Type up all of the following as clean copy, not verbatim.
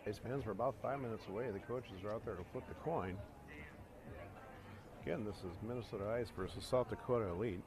Ice fans, we're about 5 minutes away. The coaches are out there to flip the coin. Again, this is Minnesota Ice versus South Dakota Elite.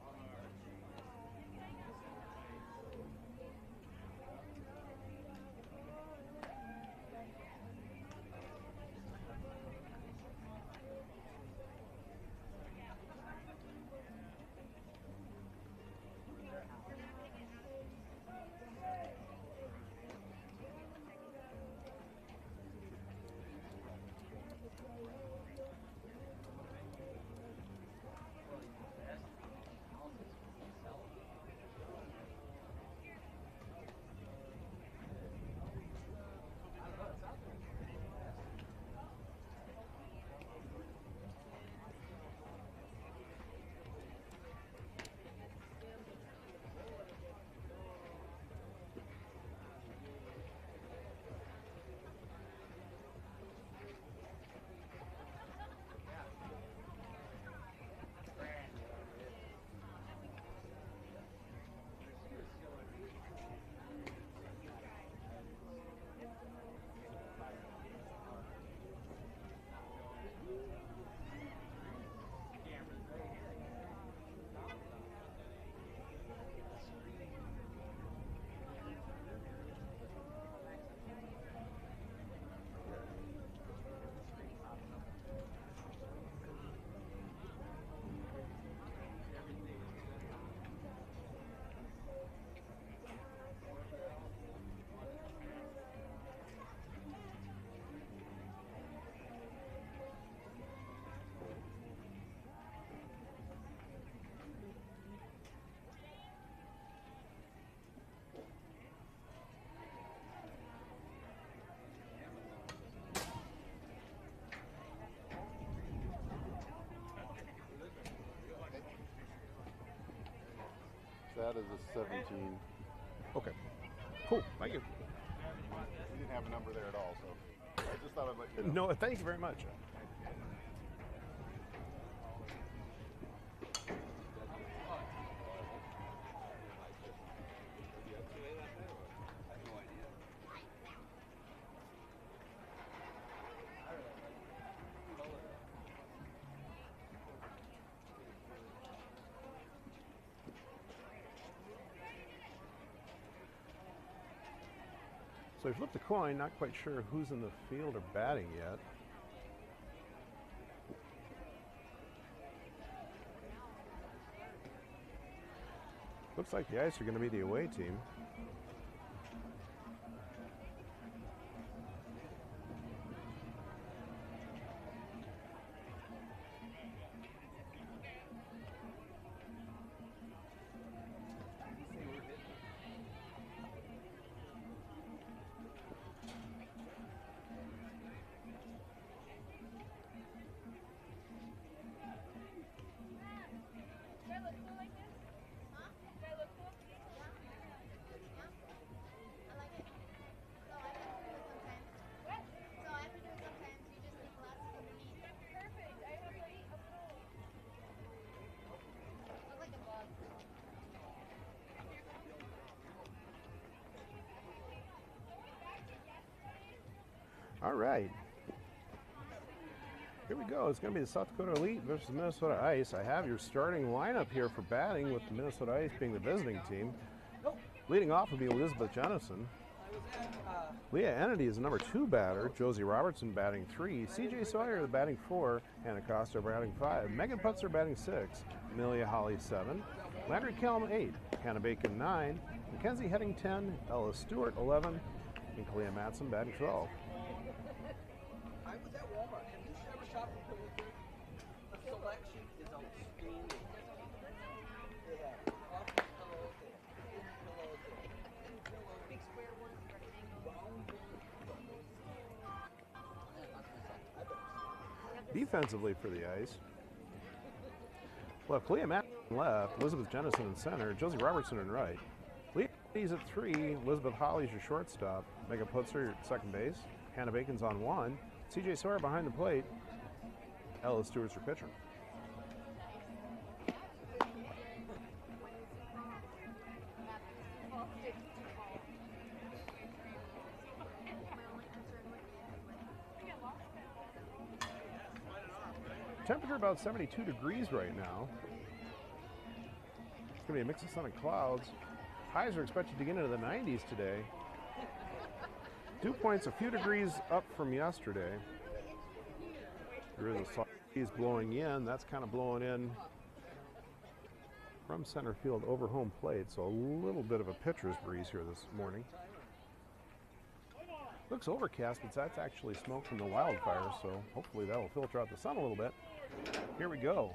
That is a 17. Okay. Cool. Thank you. We didn't have a number there at all, so I just thought I'd let you know. No, thank you very much. So we flipped the coin, not quite sure who's in the field or batting yet. Looks like the Ice are going to be the away team. All right. Here we go. It's going to be the South Dakota Elite versus Minnesota Ice. I have your starting lineup here for batting, with the Minnesota Ice being the visiting team. Leading off will be Elizabeth Jennison. Leah Ennedy is the number 2 batter. Josie Robertson batting 3. CJ Sawyer batting 4. Hannah Costa batting 5. Megan Putzer batting 6. Amelia Holly 7. Landry Kelm 8. Hannah Bacon 9. Mackenzie Heading 10. Ella Stewart 11. And Kalia Matson batting 12. I was at Walmart. Have you ever shopped at Pillow? The selection is outstanding. They have office pillows, they have pillows, they have big square ones, round ones. Defensively for the Ice, we'll have Kalia Matson left, Elizabeth Jennison in center, Josie Robertson in right. Leah Ennedy's at 3, Elizabeth Holly's your shortstop, Megan Putzer at second base, Hannah Bacon's on 1, CJ Sawyer behind the plate, Ella Stewart's your pitcher. Temperature about 72 degrees right now. It's going to be a mix of sun and clouds. Highs are expected to get into the 90s today. Dew points a few degrees up from yesterday. There is a soft breeze blowing in. That's kind of blowing in from center field over home plate, so a little bit of a pitcher's breeze here this morning. Looks overcast, but that's actually smoke from the wildfire, so hopefully that'll filter out the sun a little bit. Here we go.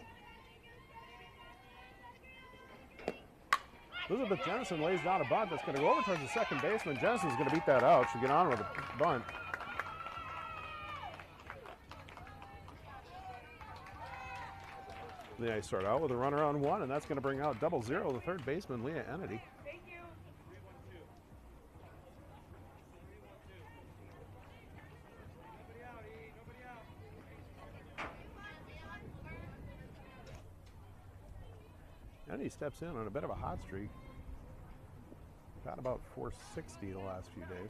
Elizabeth Jennison lays down a bunt that's going to go over towards the second baseman. Jennison's going to beat that out. She'll get on with a bunt. Then I start out with a runner on one, and that's going to bring out 0-0 the third baseman, Leah Ennedy. Ennedy steps in on a bit of a hot streak. Got about 460 the last few days.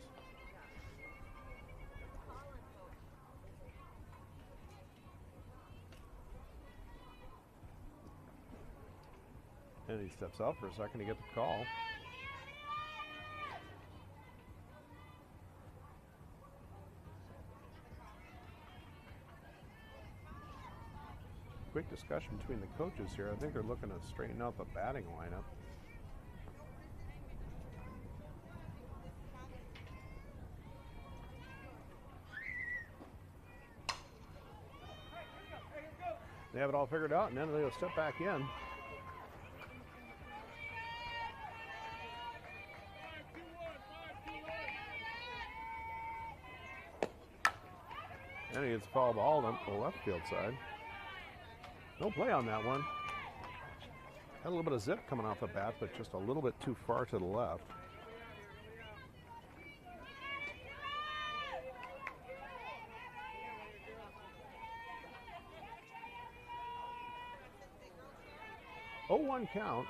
Ennedy steps out for a second to get the call. Quick discussion between the coaches here. I think they're looking to straighten out the batting lineup. They have it all figured out, and then they'll step back in. And he gets a foul ball on the left field side. No play on that one. Had a little bit of zip coming off the bat, but just a little bit too far to the left. Oh, 1 count.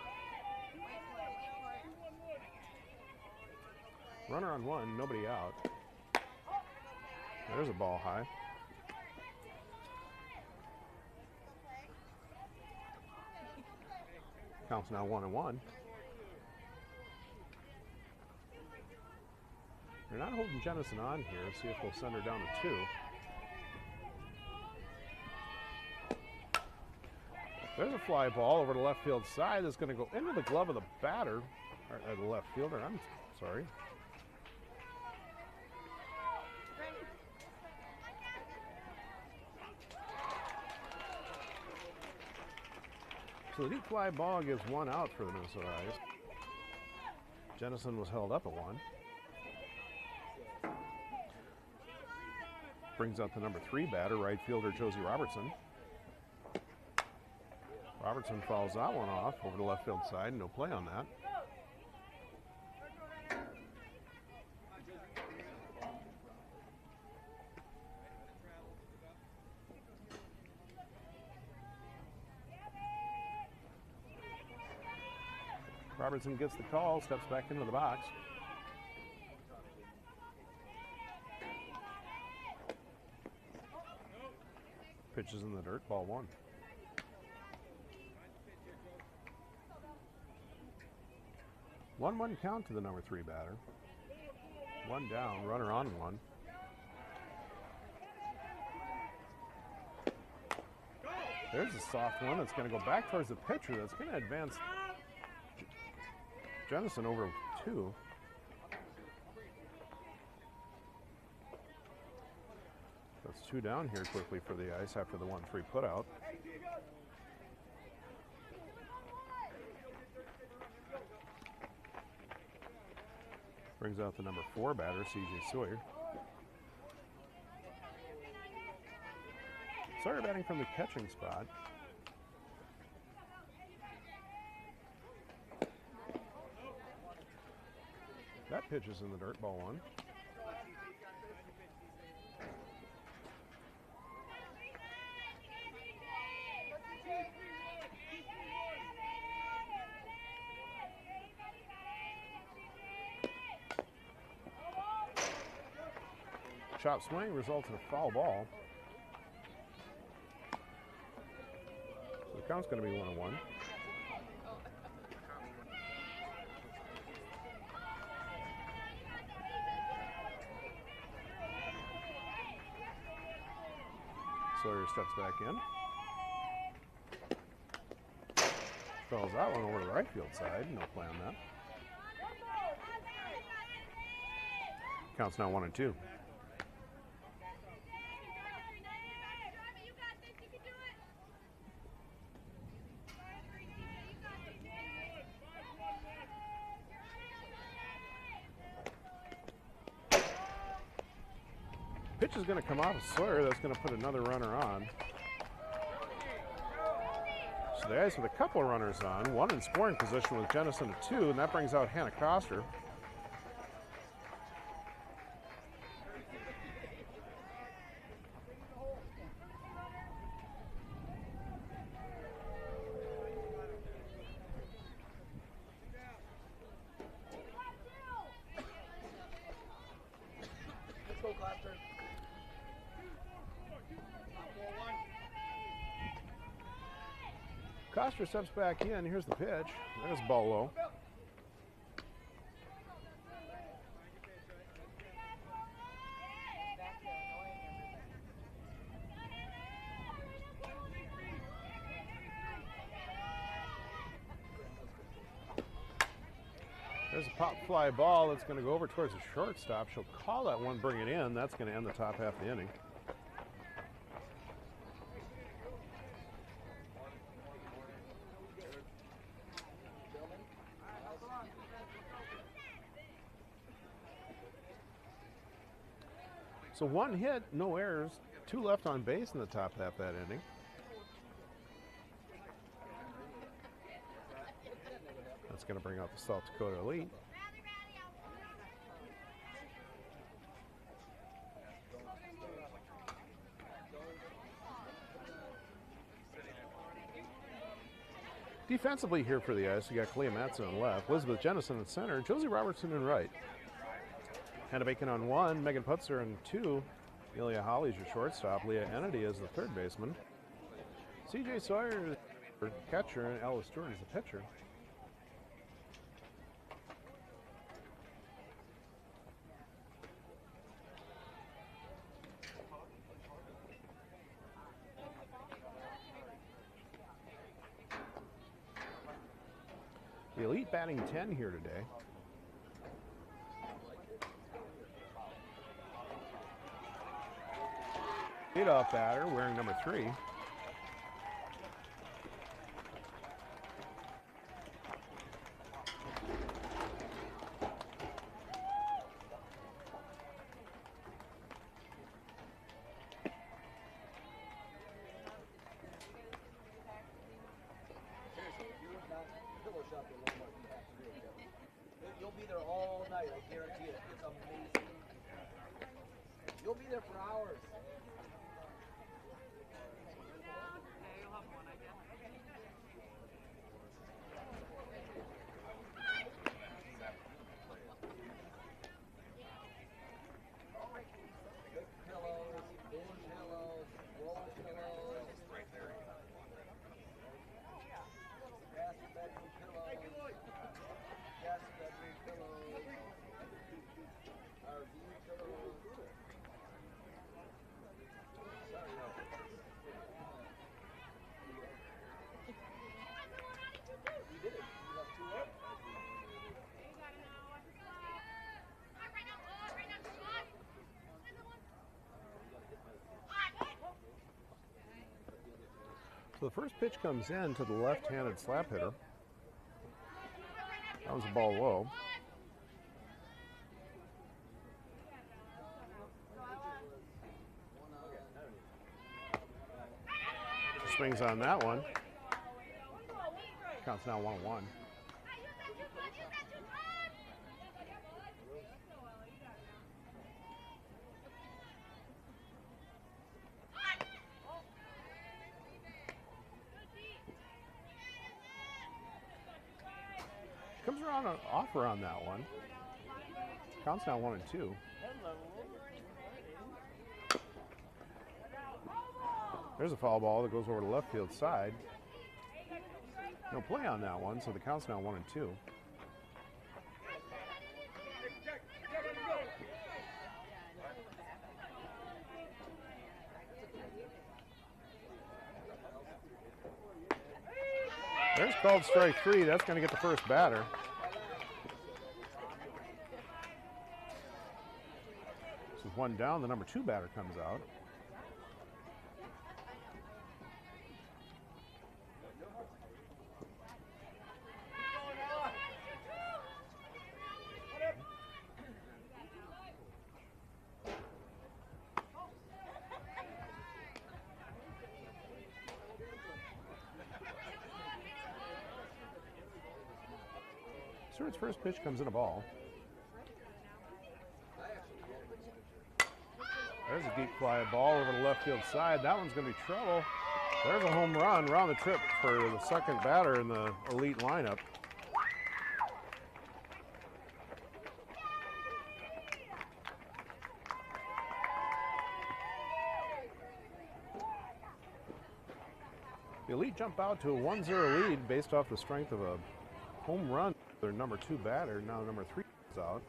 Runner on one, nobody out. There's a ball high. Counts now 1-1. They're not holding Jennison on here. See if they'll send her down to 2. There's a fly ball over the left field side that's going to go into the glove of the batter, or the left fielder. I'm sorry. So the deep fly ball gives 1 out for the Minnesota Ice. Jennison was held up at 1. Brings out the number 3 batter, right fielder Josie Robertson. Robertson fouls that one off over the left field side. No play on that. Robertson gets the call, steps back into the box. Pitches in the dirt, ball 1. One count to the number 3 batter. 1 down, runner on 1. There's a soft one that's going to go back towards the pitcher. That's going to advance Jennison over 2. That's 2 down here quickly for the Ice after the 1-3 putout. Brings out the number 4 batter, CJ Sawyer. Sawyer batting from the catching spot. That pitch is in the dirt, ball 1. Chop swing results in a foul ball. Count's going to be 1-1. Sawyer steps back in. Throws that one over to the right field side. No play on that. Count's now 1-2. Pitch is going to come off of Sawyer. That's going to put another runner on. So the Ice with a couple of runners on. One in scoring position with Jennison at 2, and that brings out Hannah Koster. Koster steps back in. Here's the pitch. There's the ball low. There's a pop fly ball that's going to go over towards the shortstop. She'll call that one, bring it in. That's going to end the top half of the inning. So 1 hit, no errors, 2 left on base in the top half of that inning. That's going to bring out the South Dakota Elite. Defensively here for the Ice, we got Kalia Matson on left, Elizabeth Jennison at center, Josie Robertson in right. Hannah Bacon on 1, Megan Putzer on 2, Ilya Holly's your shortstop, Leah Ennedy is the third baseman. CJ Sawyer is the catcher, and Ella Stewart is the pitcher. The Elite batting 10 here today. Leadoff batter wearing number 3. You'll be there all night, I guarantee it. It's amazing. You'll be there for hours. So the first pitch comes in to the left-handed slap hitter. That was a ball low. Swings on that one. Counts now 1-1. Comes around an offer on that one. Counts now 1-2. There's a foul ball that goes over to left field side. No play on that one, so the count's now 1-2. There's called strike 3. That's going to get the first batter. This is 1 down. The number 2 batter comes out. Stewart's first pitch comes in a ball. There's a deep fly ball over the left field side. That one's going to be trouble. There's a home run around the trip for the second batter in the elite lineup. The elite jump out to a 1-0 lead based off the strength of a home run. Their number 2 batter, now number 3 is out.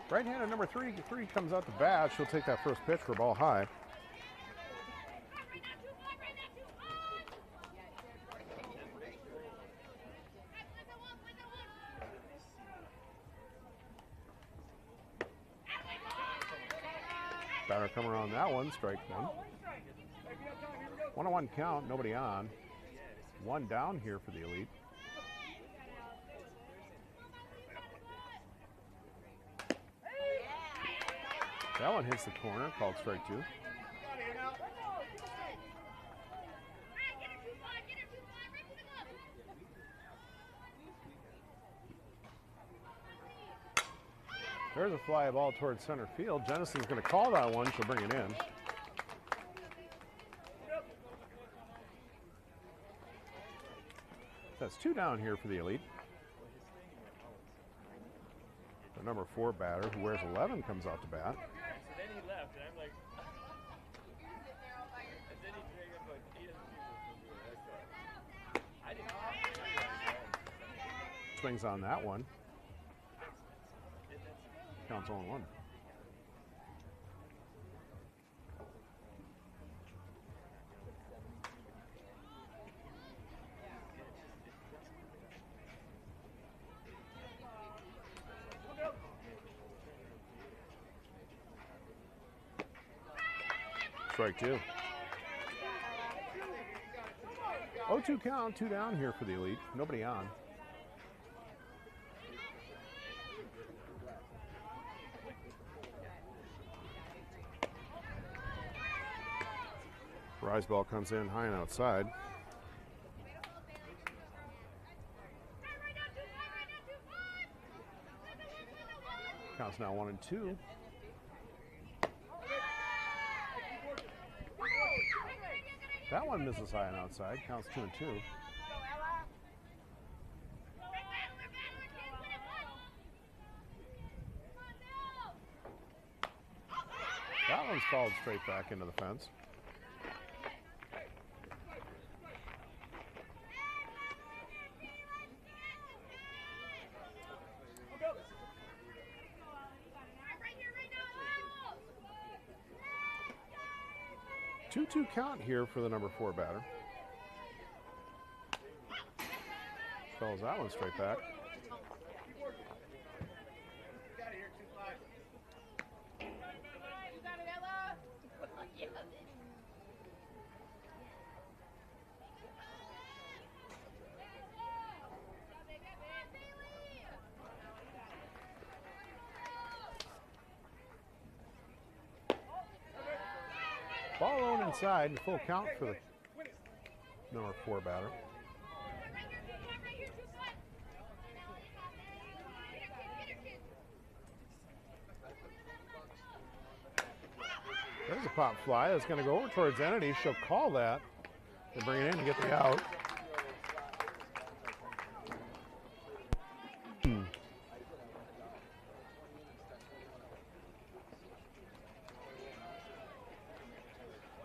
Right-hander number 3 comes out to bat. She'll take that first pitch for ball high. Batter coming around that one, strike 1. 1-1 count, nobody on. 1 down here for the elite. That one hits the corner, called strike 2. There's a fly ball towards center field. Jennison's going to call that one. She'll bring it in. That's 2 down here for the elite. The number 4 batter, who wears 11, comes out to bat. Then he left, and I'm like, and then he dragged up like 8 other people. I didn't. Swings on that one. Counts on 1. Strike 2. 0-2 count, 2 down here for the elite. Nobody on. Rise ball comes in high and outside. Counts now 1-2. That one misses high and outside. Counts 2-2. That one's fouled straight back into the fence. Two count here for the number 4 batter. Fouls that one straight back. Ball on inside, full count for the number 4 batter. pop fly that's going to go over towards Entity. She'll call that and bring it in to get the out.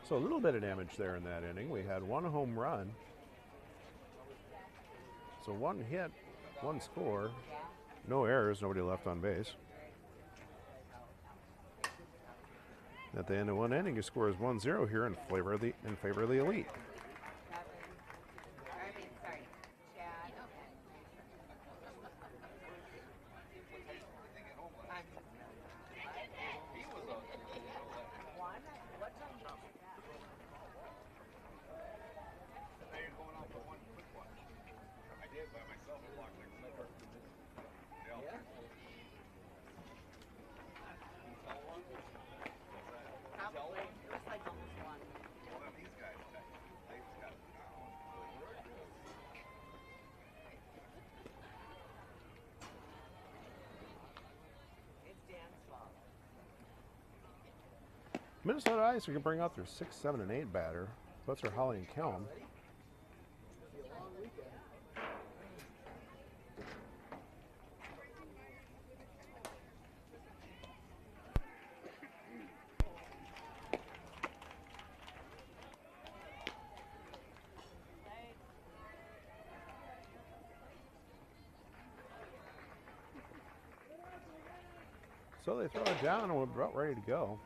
So a little bit of damage there in that inning. We had one home run. So one hit, one score, no errors, nobody left on base. At the end of one inning, your score is 1-0 here in favor of the Elite. Minnesota Ice are going to bring out their 6, 7, and 8 batter. That's our Holly and Kelm. So they throw it down and we're about ready to go.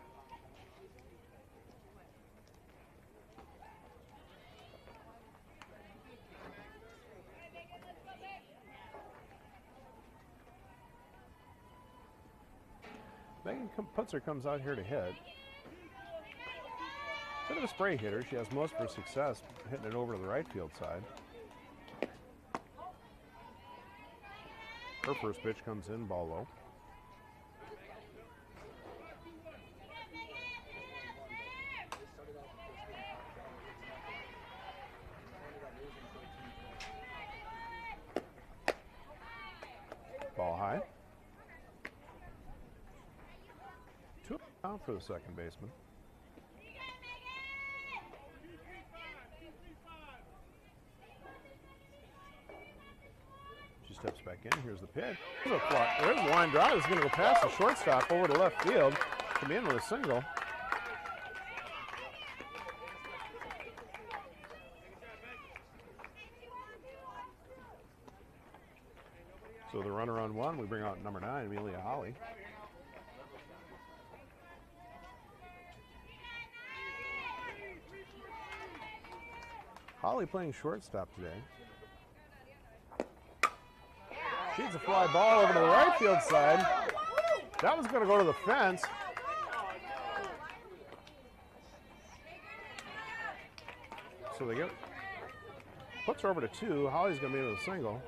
Megan Putzer comes out here to hit. Bit of a spray hitter. She has most of her success hitting it over to the right field side. Her first pitch comes in, ball low. Ball high. 2 out for the second baseman. She steps back in. Here's the pitch. There's a line drive. It's going to go past the shortstop over to left field. Come in with a single. So the runner on one, we bring out number 9, Amelia Holly. Holly playing shortstop today. Shoots a fly ball over to the right field side. That was going to go to the fence. So they puts her over to 2. Holly's going to be with a single.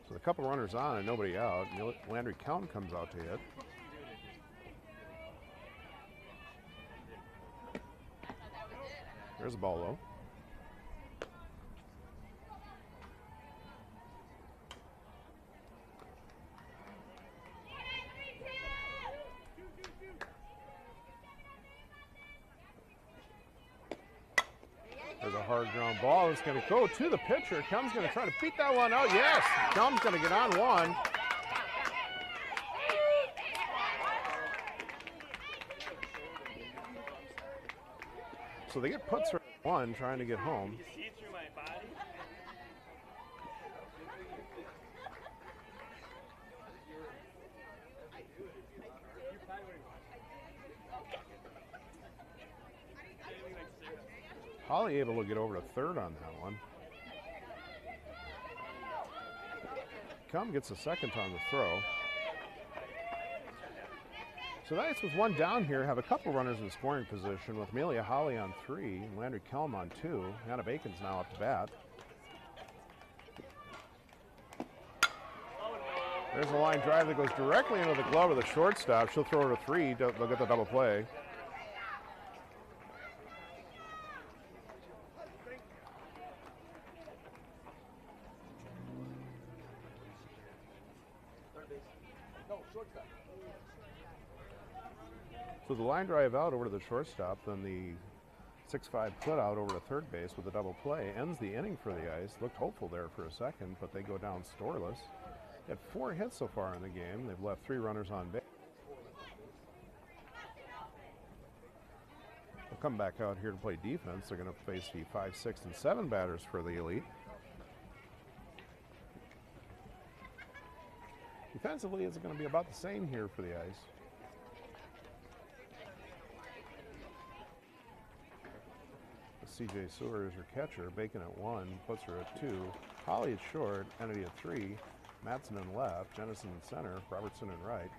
So a couple runners on and nobody out. Landry Kelm comes out to hit. There's a ball low. There's a hard ground ball. It's going to go to the pitcher. Kelm's going to try to beat that one out. Yes, Kelm's going to get on one. So they get puts for one, trying to get home. You see through my body? Holly able to get over to third on that one. Kelm gets a second on the throw. So the Knights with one down here have a couple runners in scoring position with Amelia Holly on 3 and Landry Kelm on 2. Hannah Bacon's now up to bat. There's a line drive that goes directly into the glove of the shortstop. She'll throw it to 3. They'll get the double play. So the line drive out over to the shortstop, then the 6-5 put out over to third base with a double play ends the inning for the Ice. Looked hopeful there for a second, but they go down scoreless. Had 4 hits so far in the game. They've left 3 runners on base. They'll come back out here to play defense. They're going to face the 5, 6, and 7 batters for the Elite. Defensively, it's going to be about the same here for the Ice. C.J. Sewell is her catcher. Bacon at 1, puts her at 2. Holly at short, Kennedy at 3. Madsen in left, Jennison in center, Robertson in right.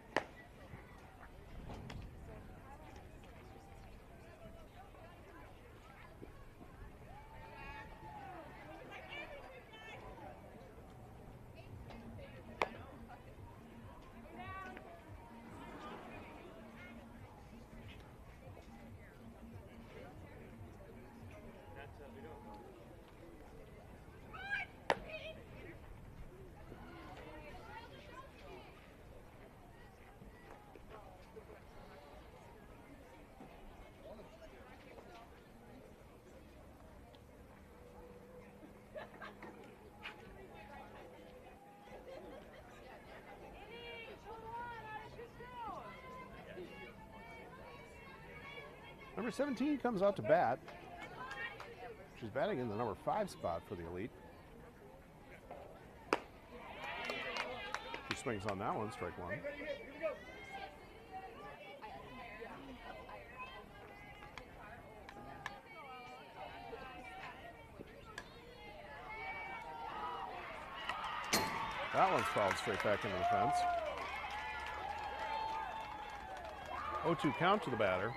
Number 17 comes out to bat. She's batting in the number 5 spot for the Elite. She swings on that one, strike 1. That one's fouled straight back into the fence. 0-2 count to the batter.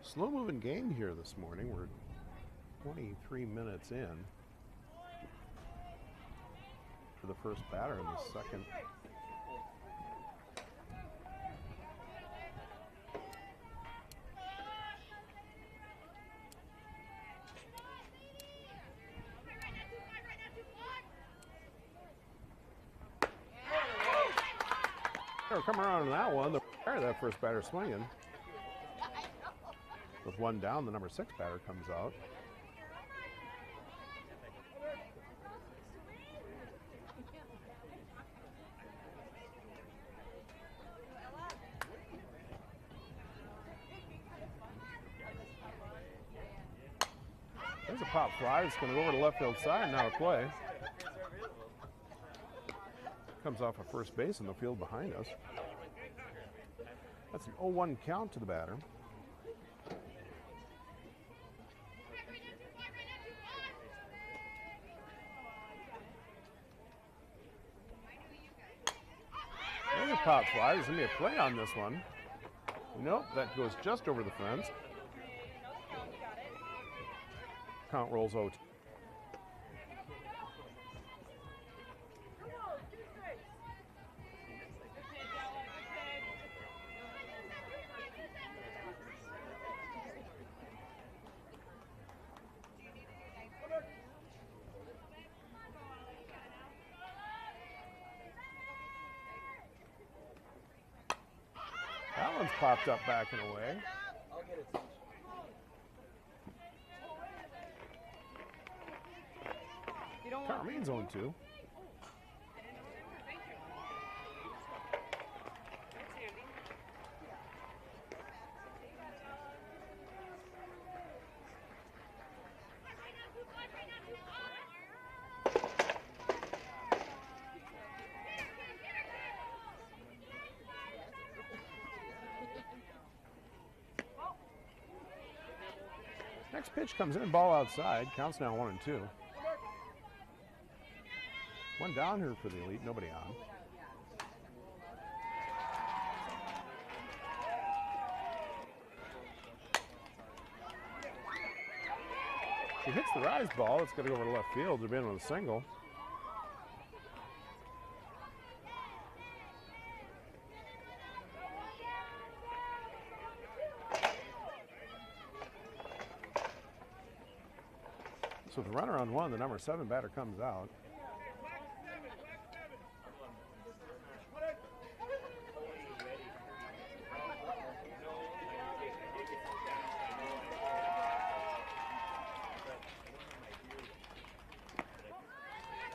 Slow moving game here this morning. We're 23 minutes in for the first batter in the second. Come around on that one. That first batter swinging. With 1 down, the number 6 batter comes out. There's a pop fly. It's going to go over to left field side. Now a play. Comes off of first base in the field behind us. That's an 0-1 count to the batter. There's a pop fly. There's going to be a play on this one. Nope, that goes just over the fence. Count rolls 0-2. That one's popped up back and away. I'll get it. Carmine's 0-2. Next pitch comes in, ball outside. Counts now 1-2. 1 down here for the Elite, nobody on. She hits the rise ball. It's going to go over to left field. They're in with a single. So the runner on one, the number 7 batter comes out.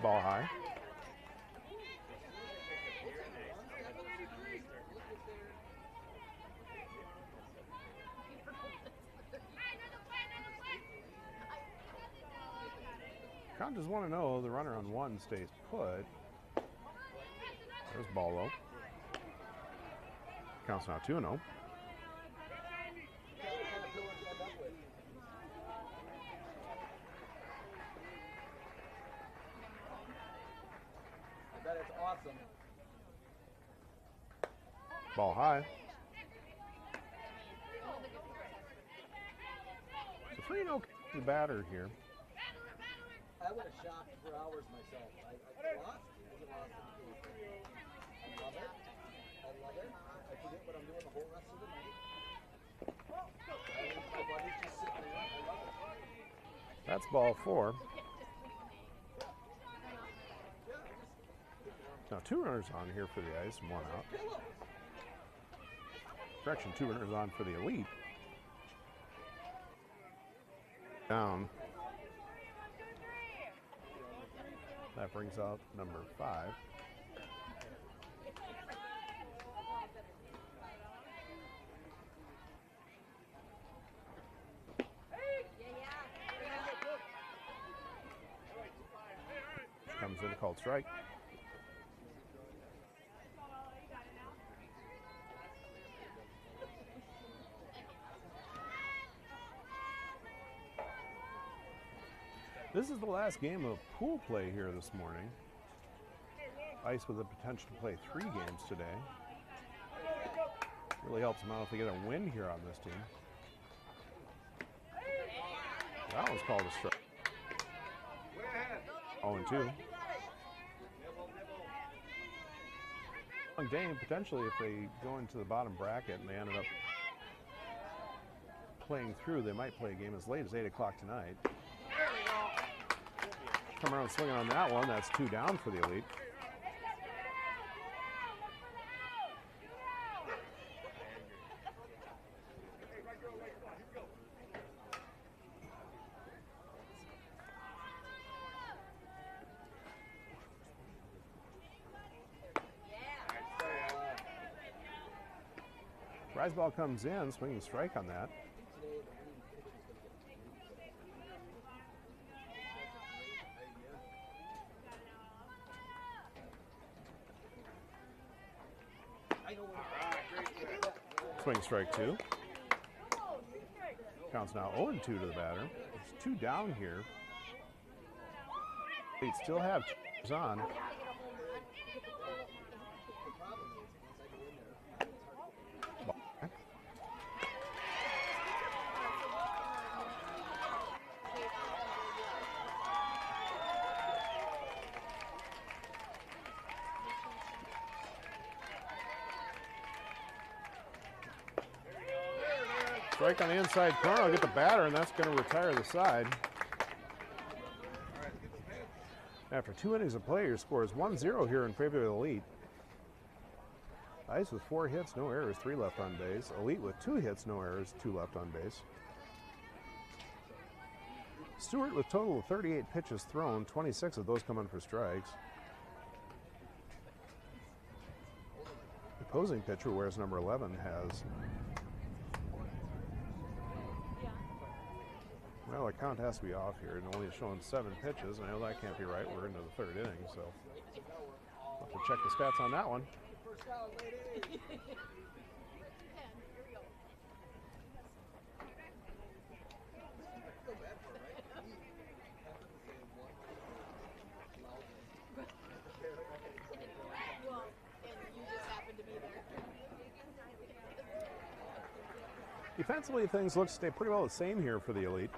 Ball high. Count is 1-0. The runner on one stays put. There's ball low. Counts now 2-0. I bet it's awesome. Ball high. So 3-0 the batter here. I would have shopped for hours myself. I lost. Was it lost? I love it. I love it. I forget what I'm doing the whole rest of the night. My buddy's just sitting there. I love it. That's ball 4. Now 2 runners on here for the Ice and 1 out. Correction, 2 runners on for the Elite. Down. That brings out number 5. Comes in a called strike. This is the last game of pool play here this morning. Ice with the potential to play 3 games today. Really helps them out if they get a win here on this team. That was called a strike. 0-2. Long game potentially if they go into the bottom bracket and they ended up playing through, they might play a game as late as 8 o'clock tonight. Come around swinging on that one. That's 2 down for the Elite. Rise ball comes in, swinging strike on that. Swing strike 2. Counts now 0-2 to the batter. It's 2 down here. They still have 2 on. Strike on the inside corner. I'll get the batter, and that's going to retire the side. After 2 innings of play, your score is 1-0 here in favor of the Elite. Ice with 4 hits, no errors, 3 left on base. Elite with 2 hits, no errors, 2 left on base. Stewart with total of 38 pitches thrown, 26 of those coming for strikes. The opposing pitcher, wears number 11, has... Well, the count has to be off here, and only showing 7 pitches. I know that can't be right. We're into the 3rd inning, so I'll have to check the stats on that one. Defensively, things look to stay pretty well the same here for the Elite.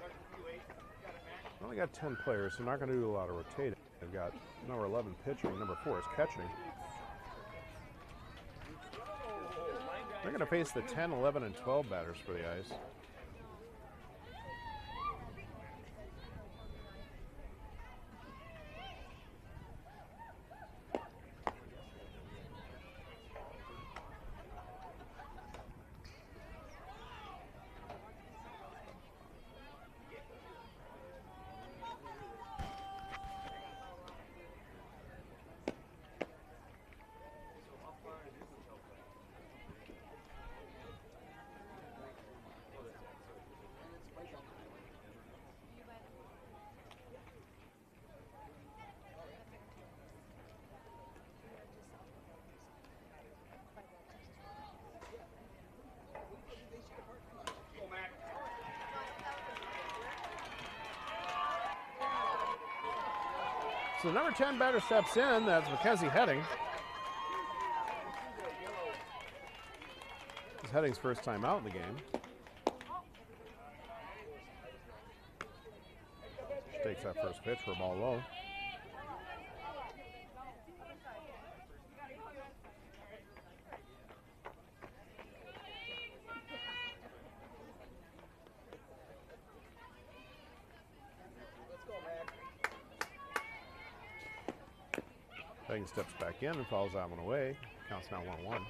Only got 10 players, so not going to do a lot of rotating. They've got number 11 pitching, number 4 is catching. They're going to face the 10, 11, and 12 batters for the Ice. So the number 10 batter steps in. That's Mackenzie Heading. It's Heading's first time out in the game. She takes that first pitch for a ball low. Heading steps back in and fouls that one away. Counts now 1-1.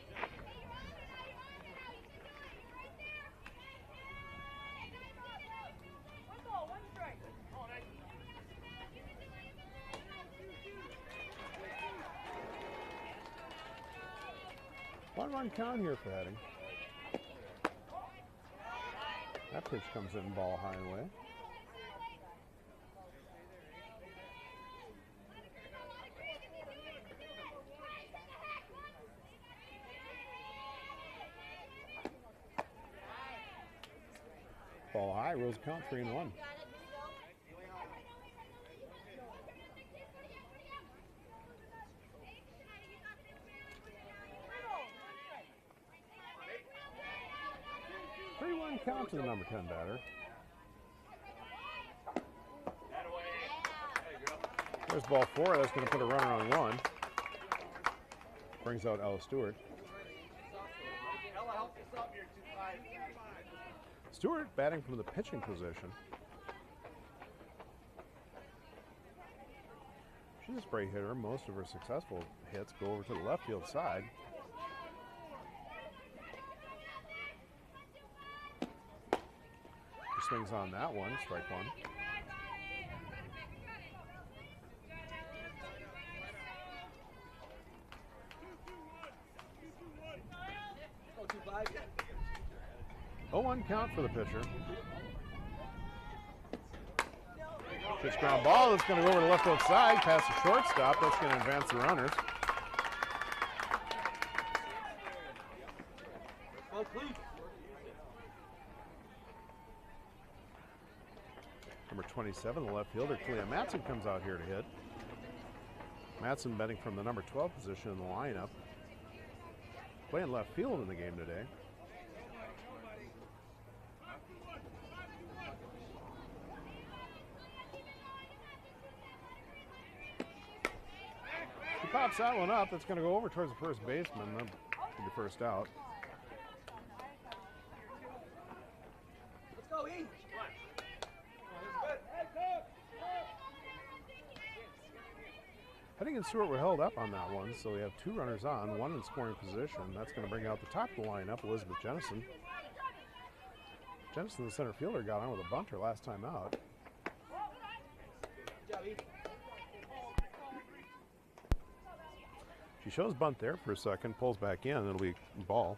One-run count here for Heading. That pitch comes in ball high and away. Ball high, Rose count 3-1. Count to the number 10 batter. There's ball 4. That's going to put a runner on 1. Brings out Ella Stewart. Stewart batting from the pitching position. She's a spray hitter. Most of her successful hits go over to the left field side. Swings on that one, strike 1. Oh, 1 count for the pitcher. Pitch ground ball. That's going to go over the left field side, past the shortstop. That's going to advance the runners. Number 27, the left fielder, Clea Matson, comes out here to hit. Matson betting from the number 12 position in the lineup. Playing left field in the game today. He pops that one up. That's going to go over towards the first baseman. That'll be the first out. Let's go, E. Heading and Stewart were held up on that one, so we have 2 runners on, 1 in scoring position. That's going to bring out the top of the lineup, Elizabeth Jennison. Jennison, the center fielder, got on with a bunter last time out. She shows bunt there for a second, pulls back in, it'll be ball.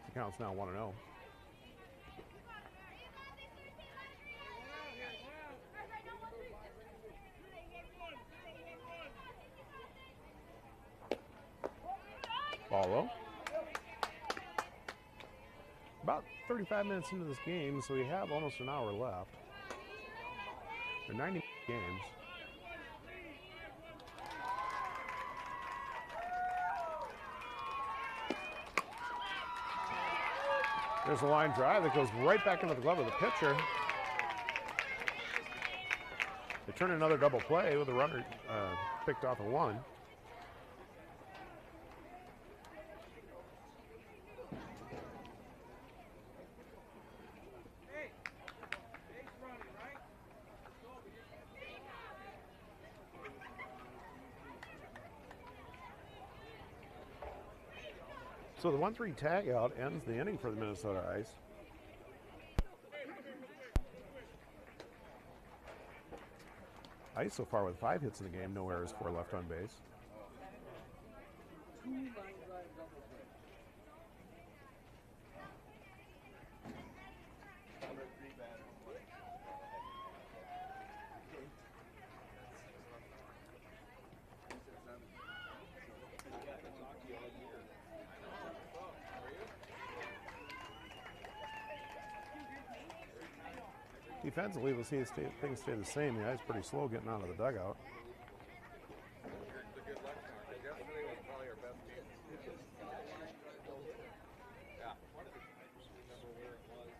The count's now 1-0. Ball low. About 35 minutes into this game, so we have almost an hour left. There are 90 games. There's a line drive that goes right back into the glove of the pitcher. They turn another double play with a runner picked off a 1. So the 1-3 tag out ends the inning for the Minnesota Ice. Ice so far with 5 hits in the game, no errors, 4 left on base. Defensively, we'll see things stay the same. The guy's pretty slow getting out of the dugout. The good luck mark. Yesterday was probably our best game. Yeah. Remember where it was?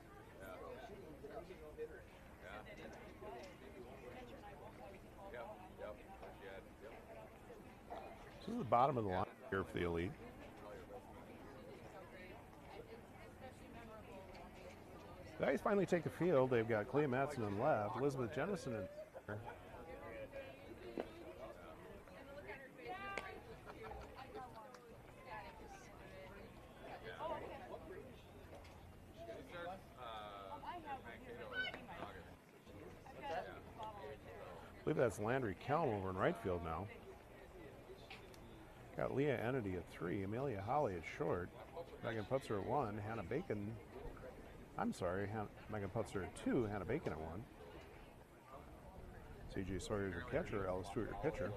Yeah. Yep. This is the bottom of the line here for the Elite. The guys finally take the field. They've got Clea Madsen in left, Elizabeth Jennison in center. I believe that's Landry Kelm over in right field now. Got Leah Ennedy at 3, Amelia Holly at short, Megan Putzer at 1, Hannah Bacon. I'm sorry, Megan Putzer at 2, Hannah Bacon at 1. CJ Sawyer's your catcher, Ella Stewart your pitcher.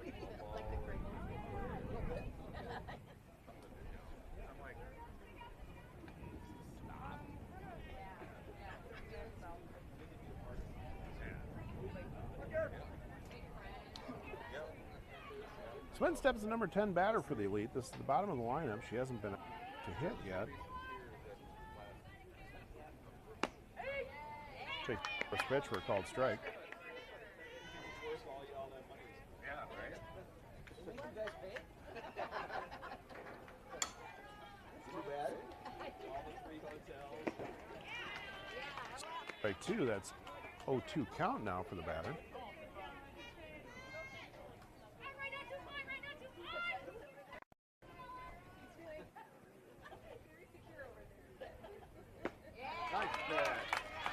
Swen Steps the number 10 batter for the Elite. This is the bottom of the lineup. She hasn't been to hit yet. Take first pitch for a called strike. Strike 2, that's 0-2 count now for the batter.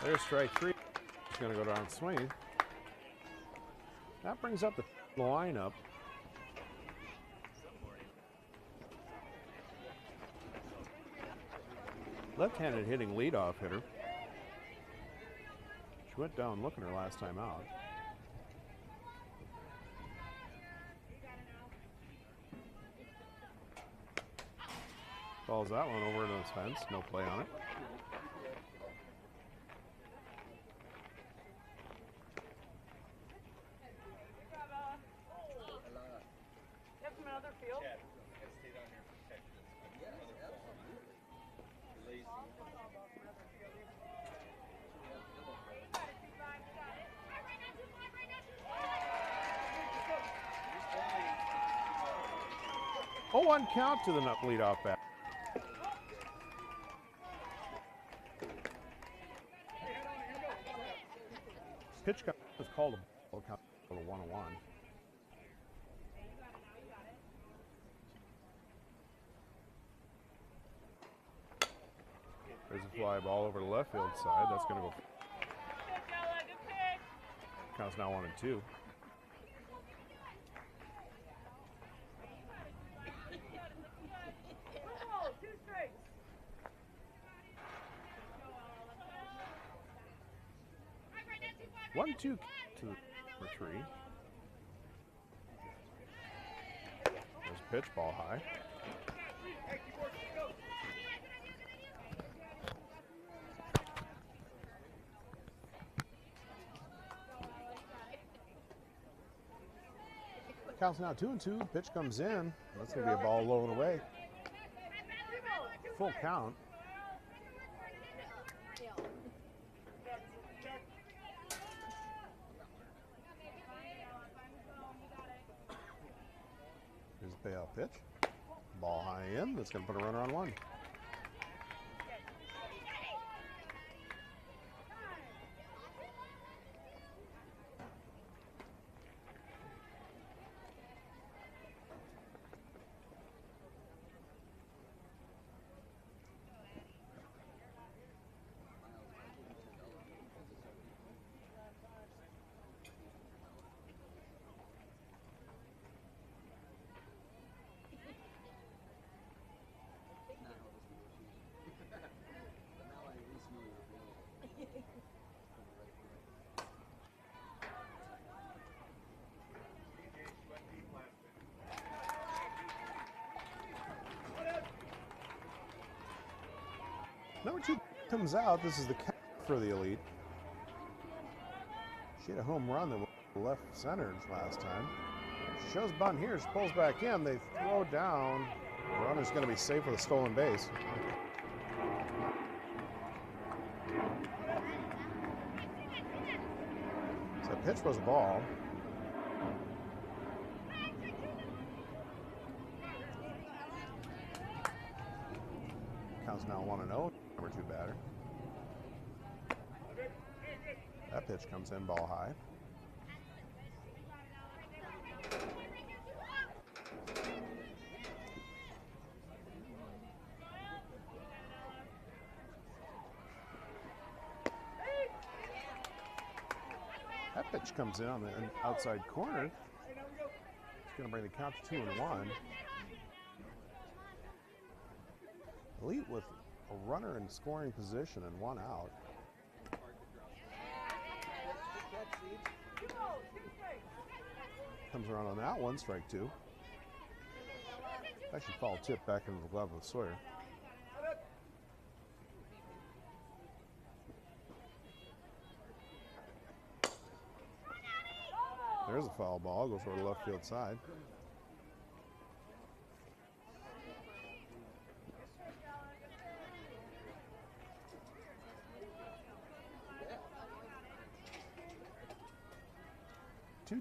There's strike 3. It's going to go down swing. That brings up the lineup. Left-handed hitting leadoff hitter. She went down looking her last time out. Falls that one over into the fence. No play on it. Oh, 1 count to the leadoff bat. Pitch count was called a ball count for the 1-1. There's a fly ball over the left field side. That's going to go. Counts now 1-2. One, two to number 3. There's a pitch, ball high. Counts now 2-2. Pitch comes in. That's going to be a ball low and away. Full count. Here's the payoff pitch. Ball high in. That's going to put a runner on 1. Number 2 comes out. This is the count for the Elite. She had a home run that was left centered last time. She shows bunt here. She pulls back in. They throw down. The runner's going to be safe with a stolen base. So the pitch was a ball. Counts now 1-0. Number 2 batter. That pitch comes in ball high. That pitch comes in on the outside corner. It's going to bring the count to 2-1. Elite with a runner in scoring position and 1 out. Comes around on that one, strike 2. That should fall tip back into the glove of Sawyer. There's a foul ball, goes over the left field side.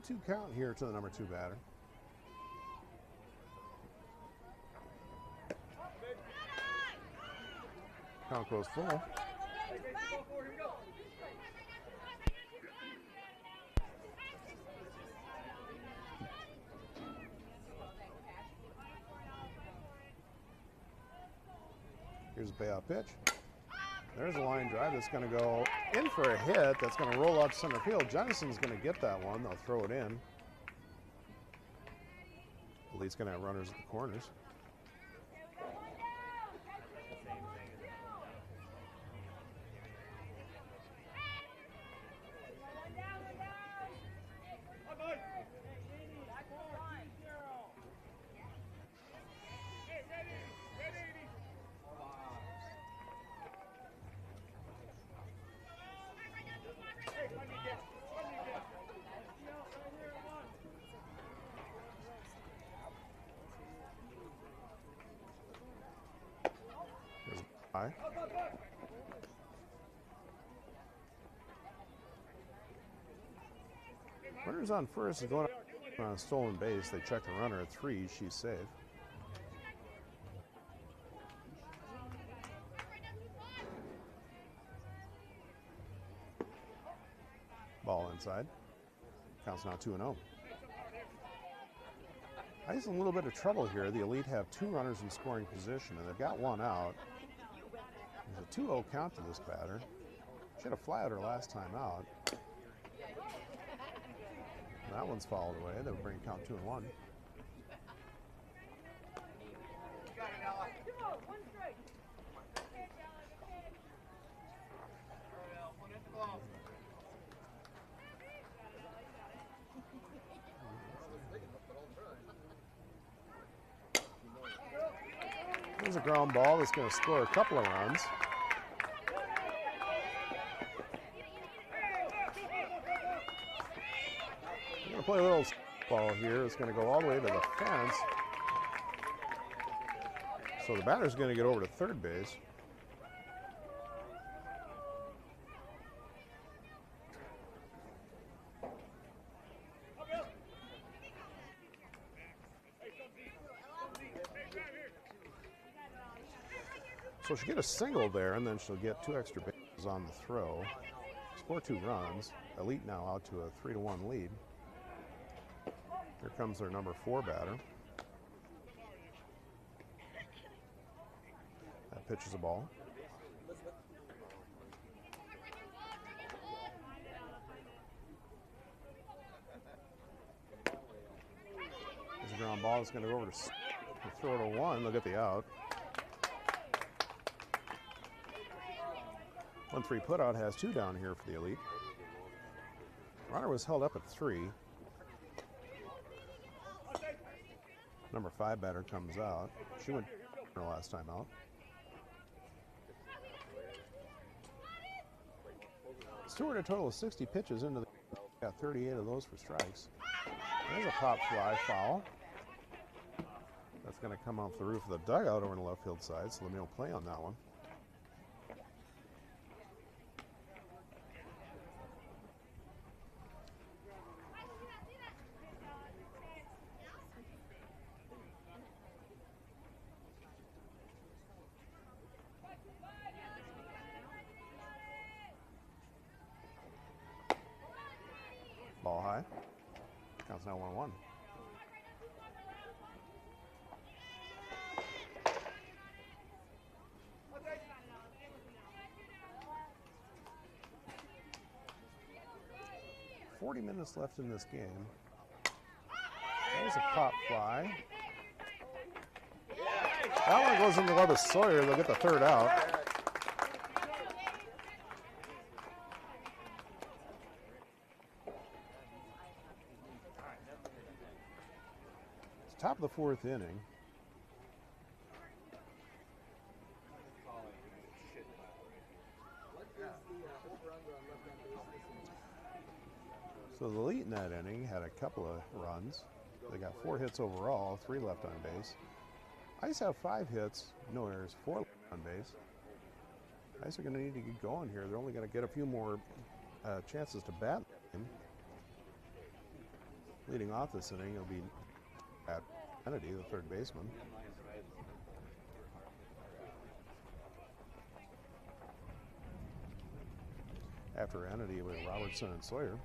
Two count here to the number 2 batter. Count goes full. Here's a payout pitch. There's a line drive that's going to go in for a hit. That's going to roll out to center field. Jennison's going to get that one. They'll throw it in. Elite's going to have runners at the corners. High. Runner's on first is going on a stolen base. They check the runner at 3. She's safe. Ball inside. Counts now 2-0. Ice in a little bit of trouble here. The Elite have 2 runners in scoring position, and they've got 1 out. There's a 2-0 count to this batter. She had a fly out her last time out. That one's fouled away. That would bring count 2-1. There's a ground ball that's going to score a couple of runs. We're going to play a little ball here. It's going to go all the way to the fence. So the batter's going to get over to third base. So she'll get a single there, and then she'll get 2 extra bases on the throw. Score 2 runs. Elite now out to a 3-1 lead. Here comes their number 4 batter. That pitch is a ball. There's a ground ball that's going to go over to throw it to 1. They'll get the out. 1-3 putout has 2 down here for the Elite. Runner was held up at 3. Number 5 batter comes out. She went her last time out. Stewart a total of 60 pitches into the Got 38 of those for strikes. There's a pop fly foul. That's going to come off the roof of the dugout over on the left field side, so Lemieux will play on that one. Ball high. Counts now 1-1. .40 minutes left in this game. There's a pop fly. That one goes into Levis Sawyer. They'll get the third out. It's top of the fourth inning. So the elite in that inning had a couple of runs. They got 4 hits overall, 3 left on base. Ice have 5 hits, no errors, 4 left on base. Ice are going to need to get going here. They're only going to get a few more chances to bat him. Leading off this inning, it'll be at Kennedy, the third baseman. After Kennedy, with Robertson and Sawyer.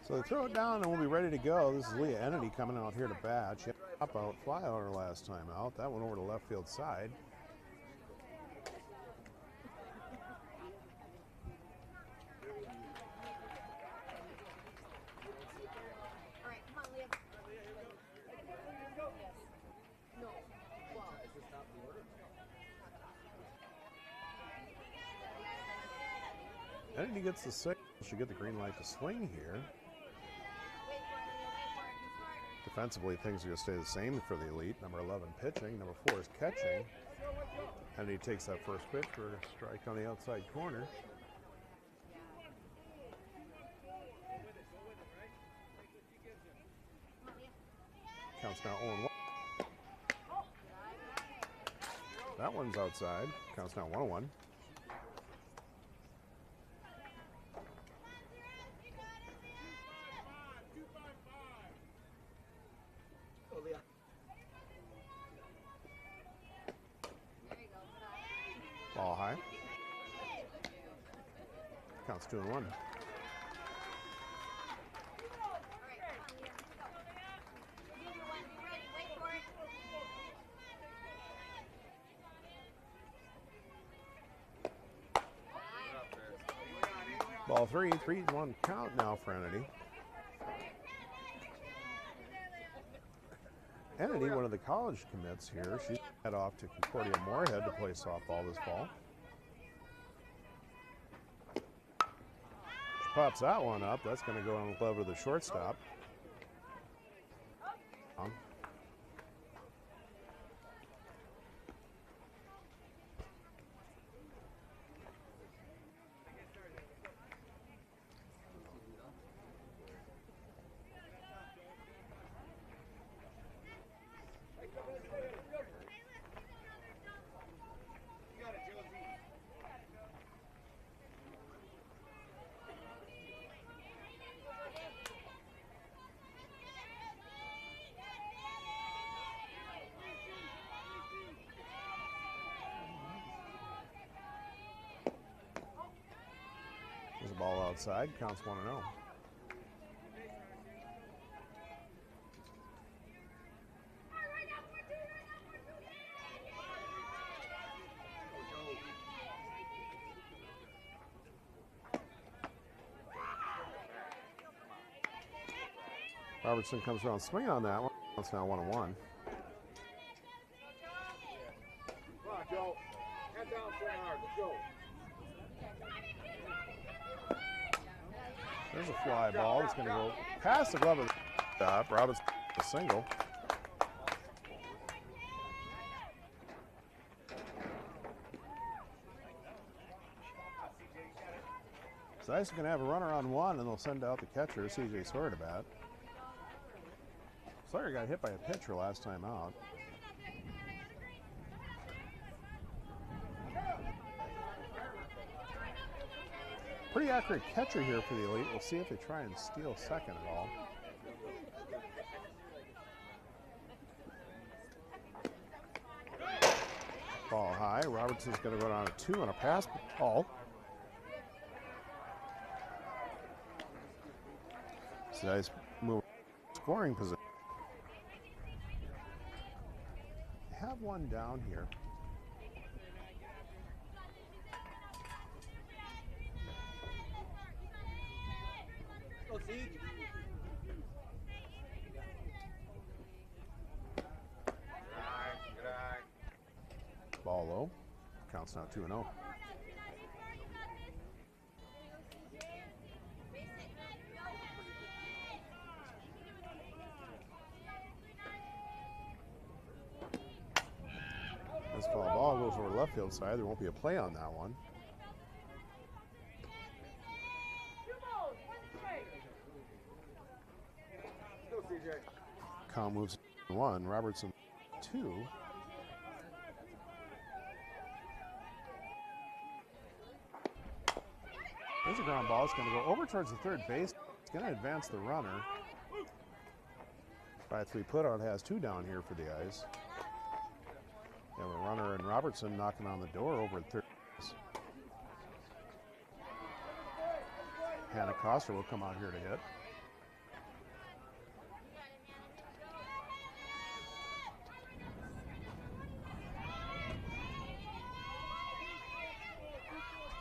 So they throw it down and we'll be ready to go. This is Leah Entity coming out here to bat. She had a pop out fly out her last time out. That went over to the left field side. Entity gets the signal. Should get the green light to swing here. Defensively, things are going to stay the same for the elite. Number 11 pitching, number 4 is catching. And he takes that first pitch for a strike on the outside corner. Counts now 0-1. That one's outside. Counts now 1-1. Ball high. Counts 2-1. Ball 3, 3-1 count now for Entity. Entity, one of the college commits here, she's head off to Concordia Moorhead to play softball this fall. She pops that one up. That's going to go on the glove of the shortstop. outside. Counts 1-0. Robertson comes around swinging on that one. It's now 1-1. Come on, Joe. Head down, swing hard. Let's go. There's a fly ball. It's going to go past the glove of the stop. Robinson a single. So Ice is going to have a runner on one, and they'll send out the catcher, C.J. Sawyer, to bat. Sawyer got hit by a pitcher last time out. Pretty accurate catcher here for the Elite. We'll see if they try and steal second at all. Ball high. Robertson's going to go down to 2 on a pass ball. So nice move. Scoring position. Have one down here. Go, Siege. Good eye. Ball low. Counts now 2-0. This foul ball goes over left field side. There won't be a play on that one. Go, CJ. Count moves 1. Robertson 2. There's a ground ball. It's going to go over towards the third base. It's going to advance the runner. By a 3 put out, has 2 down here for the Ice. They have a runner and Robertson knocking on the door over at third base. Hannah Coster will come out here to hit.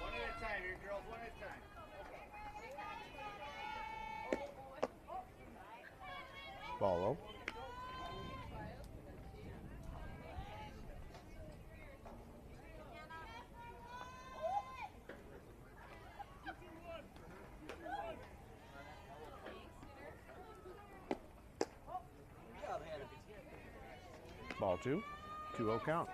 One at a time here, girls. One at a time. Ball low. Good job, Hannah. Ball 2. 2-0 count.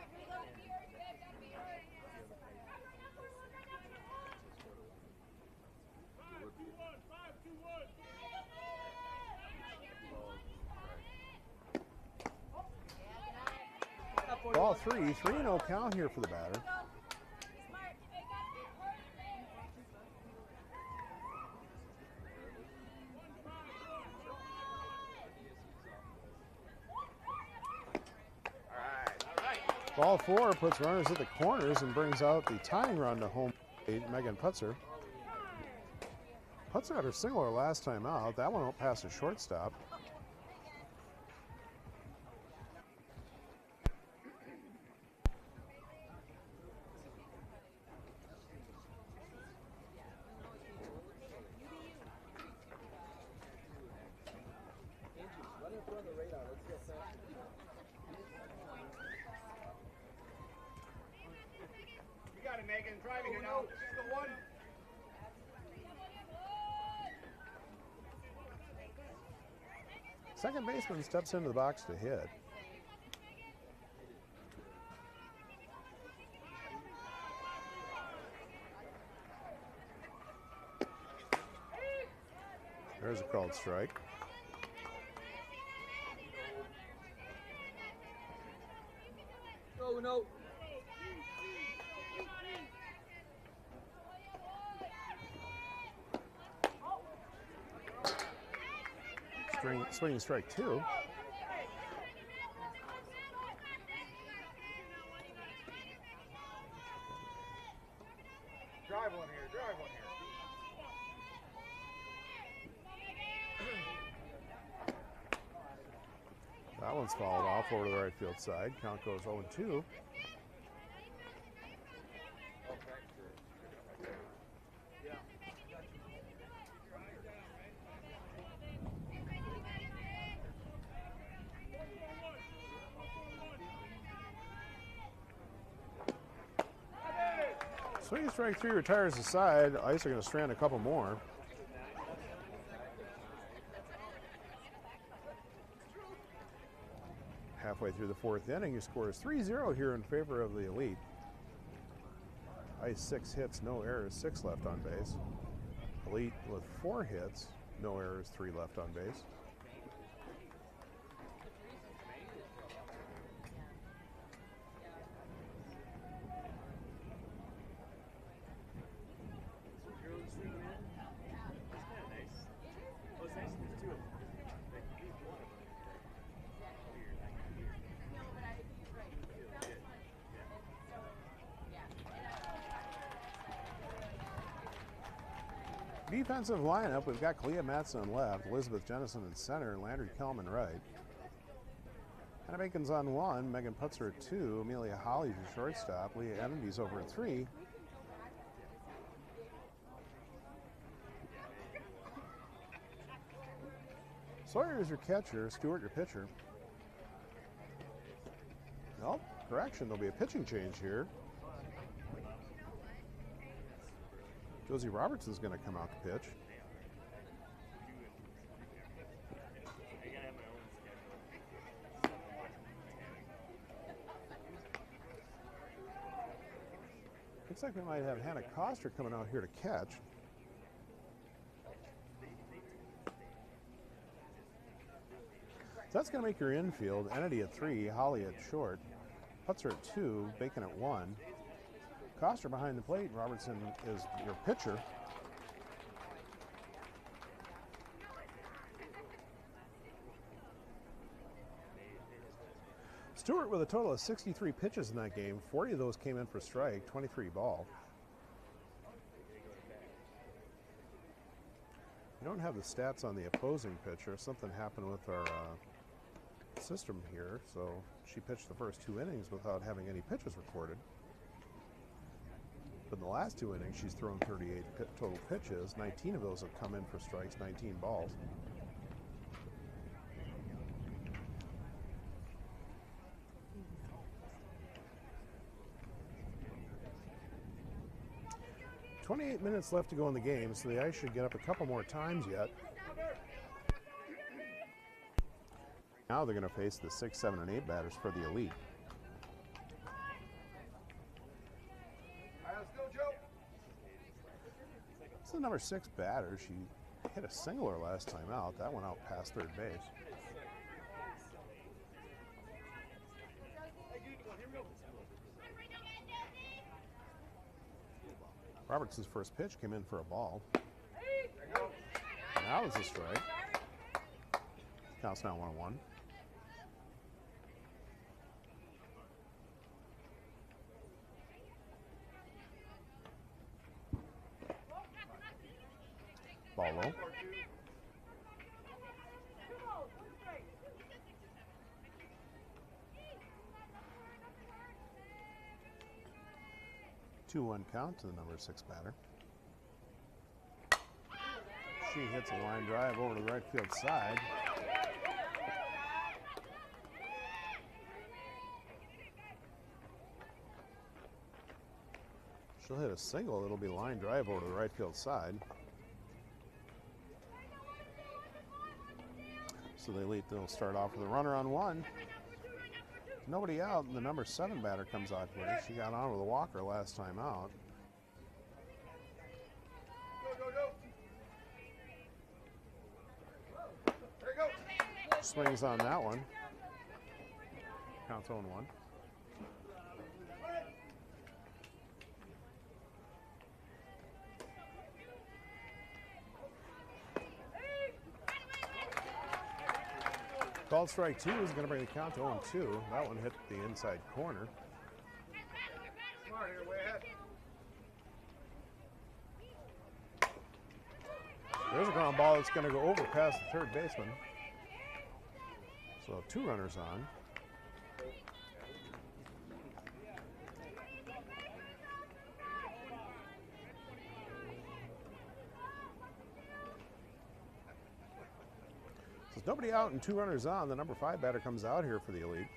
Ball 3. 3-0 count here for the batter. Ball 4 puts runners at the corners and brings out the tying run to home plate, Megan Putzer. Putzer had her single last time out. That one went past a shortstop. Run in front of the radar. Let's get fast. You got it, Megan. Driving here now. She's the one. Second baseman steps into the box to hit. There's a called strike. Go, no. Swinging strike 2. Drive one here. Drive one here. one's fouled off over to the right field side. Count goes 0-2. Swing strike 3 retires the side. Ice are going to strand a couple more. Halfway through the 4th inning, your score is 3-0 here in favor of the Elite. Ice 6 hits, no errors, 6 left on base. Elite with 4 hits, no errors, 3 left on base. Defensive lineup, we've got Clea Matson on left, Elizabeth Jennison in center, Landry Kellman right. Hannah Bacon's on 1, Megan Putzer at 2, Amelia Holly's your shortstop, Leah Edenby's over at 3. Sawyer is your catcher, Stewart your pitcher. Nope, correction, there'll be a pitching change here. Josie Robertson's going to come out to pitch. Looks like we might have Hannah Koster coming out here to catch. So that's going to make your infield. Entity at 3, Holly at short, Putzer at 2, Bacon at 1. Koster behind the plate. Robertson is your pitcher. Stewart with a total of 63 pitches in that game. 40 of those came in for strike, 23 ball. We don't have the stats on the opposing pitcher. Something happened with our system here, so she pitched the first 2 innings without having any pitches recorded. But in the last 2 innings, she's thrown 38 total pitches. 19 of those have come in for strikes, 19 balls. "28 minutes left to go in the game, so the Ice should get up a couple more times yet. Now they're going to face the 6, 7, and 8 batters for the Elite. This is the number 6 batter. She hit a singler last time out. That went out past third base. Robertson's first pitch came in for a ball. And that was a strike. Counts now 1-1. Ball low. Two-one count to the number 6 batter. She hits a line drive over to the right field side. She'll hit a single. It'll be a line drive over to the right field side. So the Elite, they'll start off with a runner on 1. Nobody out, and the number 7 batter comes out here. She got on with a walker last time out. Swings on that one. Counts 0-1. Called strike 2 is going to bring the count to 0-2. That one hit the inside corner. Smart here, way ahead. There's a ground ball that's going to go over past the third baseman. So 2 runners on. So with nobody out and 2 runners on, the number 5 batter comes out here for the Elite.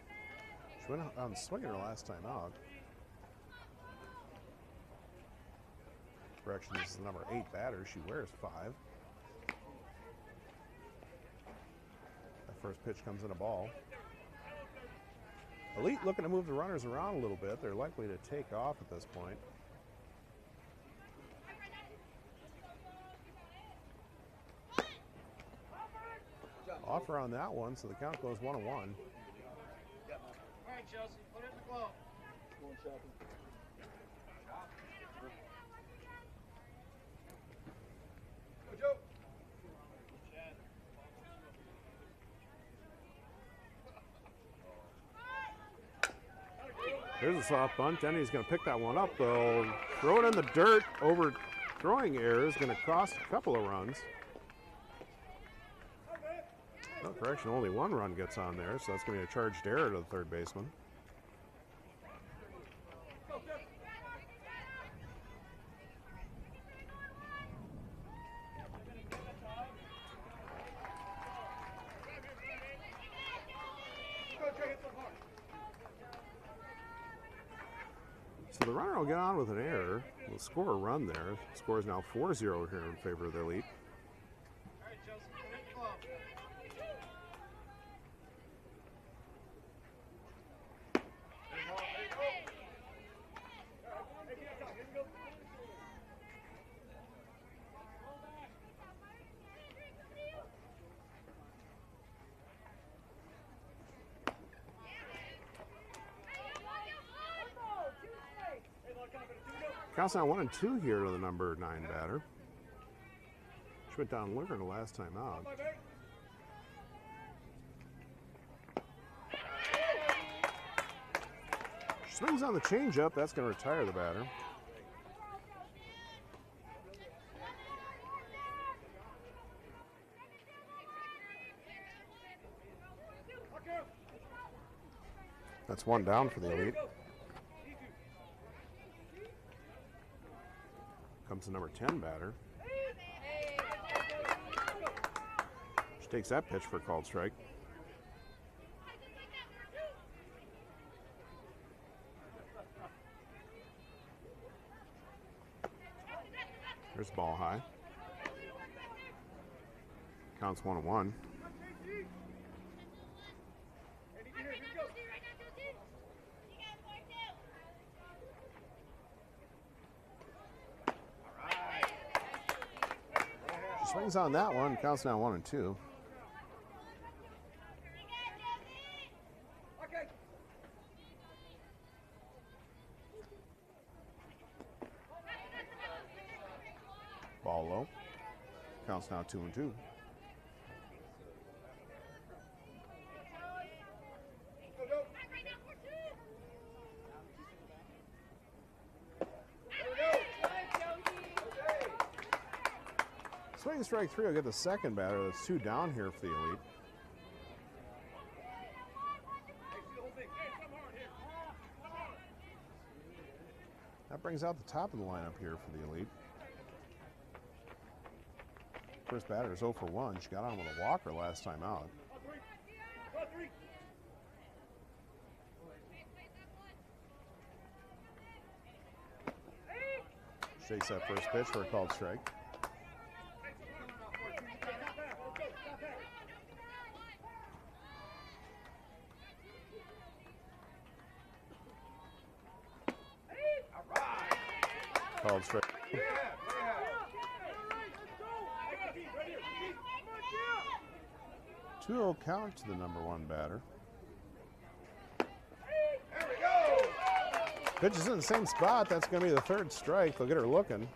She went on swinging her last time out. Correction, this is the number 8 batter. She wears 5. That first pitch comes in a ball. Elite looking to move the runners around a little bit. They're likely to take off at this point. Offer on that one, so the count goes 1-1. All right, Chelsea, put it in the glove. Going shopping. Go, Joe. There's a soft bunt. Denny's going to pick that one up, though. Throw it in the dirt. Overthrowing error is going to cost a couple of runs. No, correction, only 1 run gets on there, so that's going to be a charged error to the third baseman. So the runner will get on with an error. We'll score a run there. The score is now 4-0 here in favor of the Elite. All right, Chelsea, put it in the glove. Counts now 1-2 here to the number 9 batter. She went down looking the last time out. She swings on the changeup. That's going to retire the batter. That's 1 down for the Elite. Comes the number 10 batter. She takes that pitch for a called strike. There's the ball high. Counts 1-1. Swings on that one, counts now 1-2. Ball low, counts now 2-2. Swing strike 3 will get the second batter. That's 2 down here for the Elite. That brings out the top of the lineup here for the Elite. First batter is 0 for 1. She got on with a walker last time out. Shakes that first pitch for a called strike. Called strike. 2-0 count to the number 1 batter. Pitch is in the same spot. That's going to be the third strike. They'll get her looking.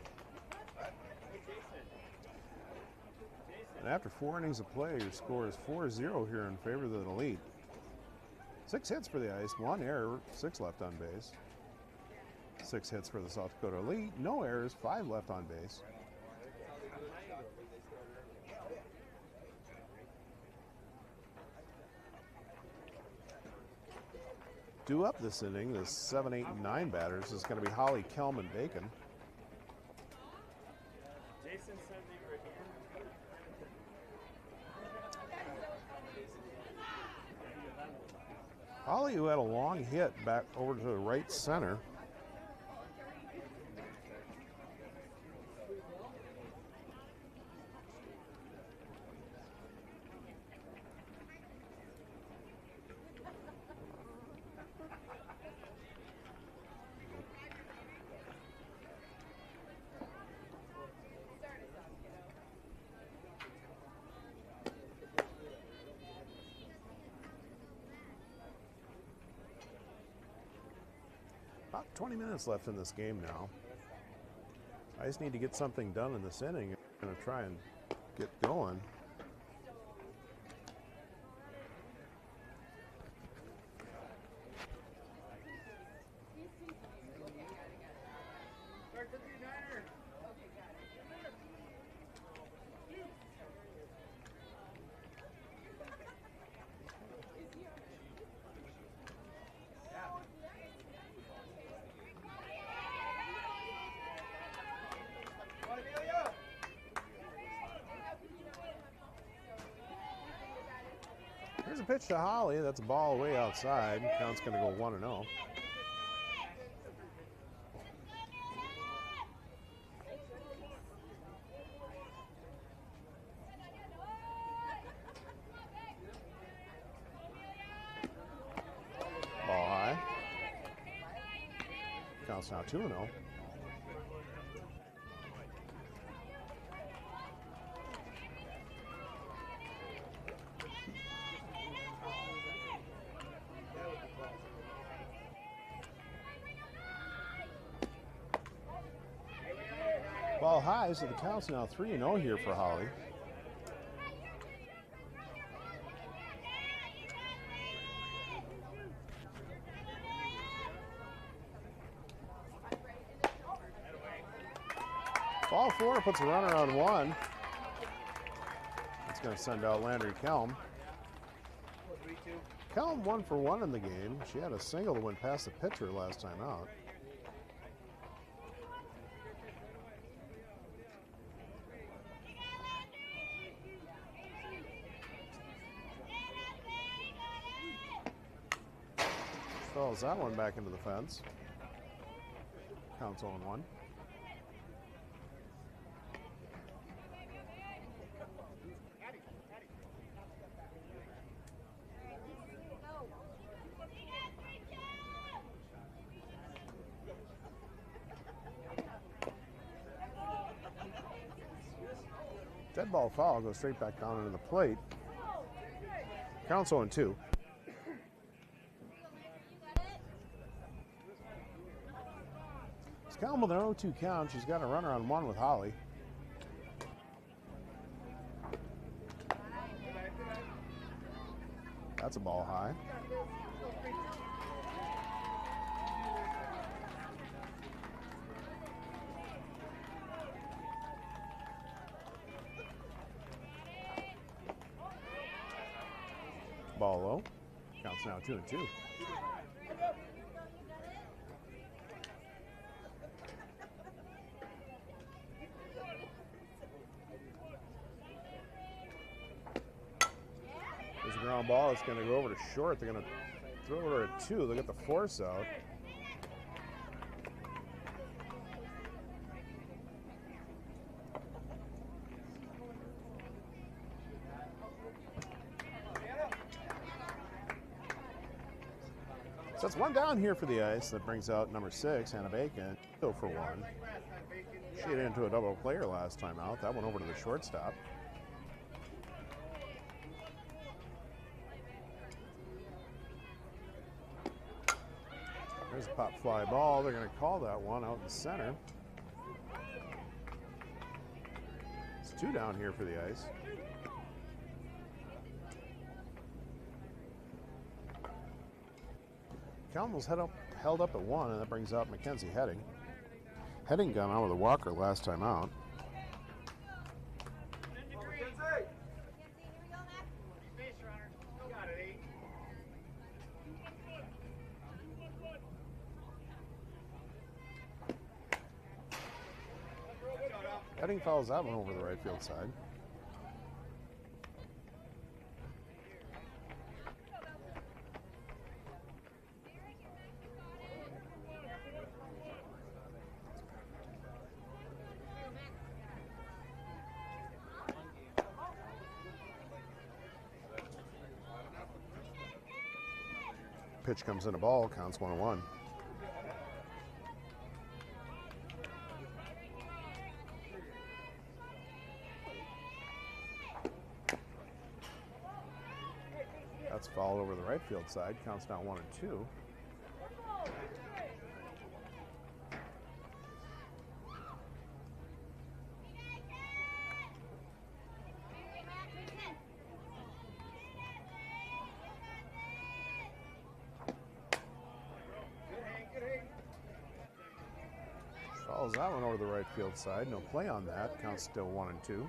And after 4 innings of play, your score is 4-0 here in favor of the Elite. 6 hits for the Ice, 1 error, 6 left on base. 6 hits for the South Dakota Elite, no errors, 5 left on base. Due up this inning, the 7, 8, and 9 batters is going to be Holly, Kelm, and Bacon. Jason said they were here. Holly, who had a long hit back over to the right center. About 20 minutes left in this game now. I just need to get something done in this inning. I'm going to try and get going. Here's a pitch to Holly. That's a ball way outside. Count's going to go 1-0. Ball high. Count's now 2-0. Ball high, so the count's now 3-0 here for Holly. Ball 4 puts a runner on 1. It's going to send out Landry Kelm. Kelm 1 for 1 in the game. She had a single that went past the pitcher last time out. Throws that one back into the fence. Counts 0-1. Dead ball foul goes straight back down into the plate. Counts 0-2. Kelm with an 0-2 count. She's got a runner on 1 with Holly. That's a ball high. Ball low. Counts now 2-2. There's a ground ball. It's going to go over to short. They're going to throw it at 2. They'll get the force out. So that's one down here for the ice. That brings out number 6, Hannah Bacon. 0 for 1. She hit into a double player last time out. That one over to the shortstop. There's a pop fly ball. They're going to call that one out in center. It's 2 down here for the ice. Kelm was held up at 1, and that brings out Mackenzie Heading. Heading got on with a walker last time out. Heading fouls that one over the right field side. Pitch comes in a ball, counts 1-1. That's fouled over the right field side, counts down 1-2. Fouls that one over the right field side. No play on that. Counts still 1-2.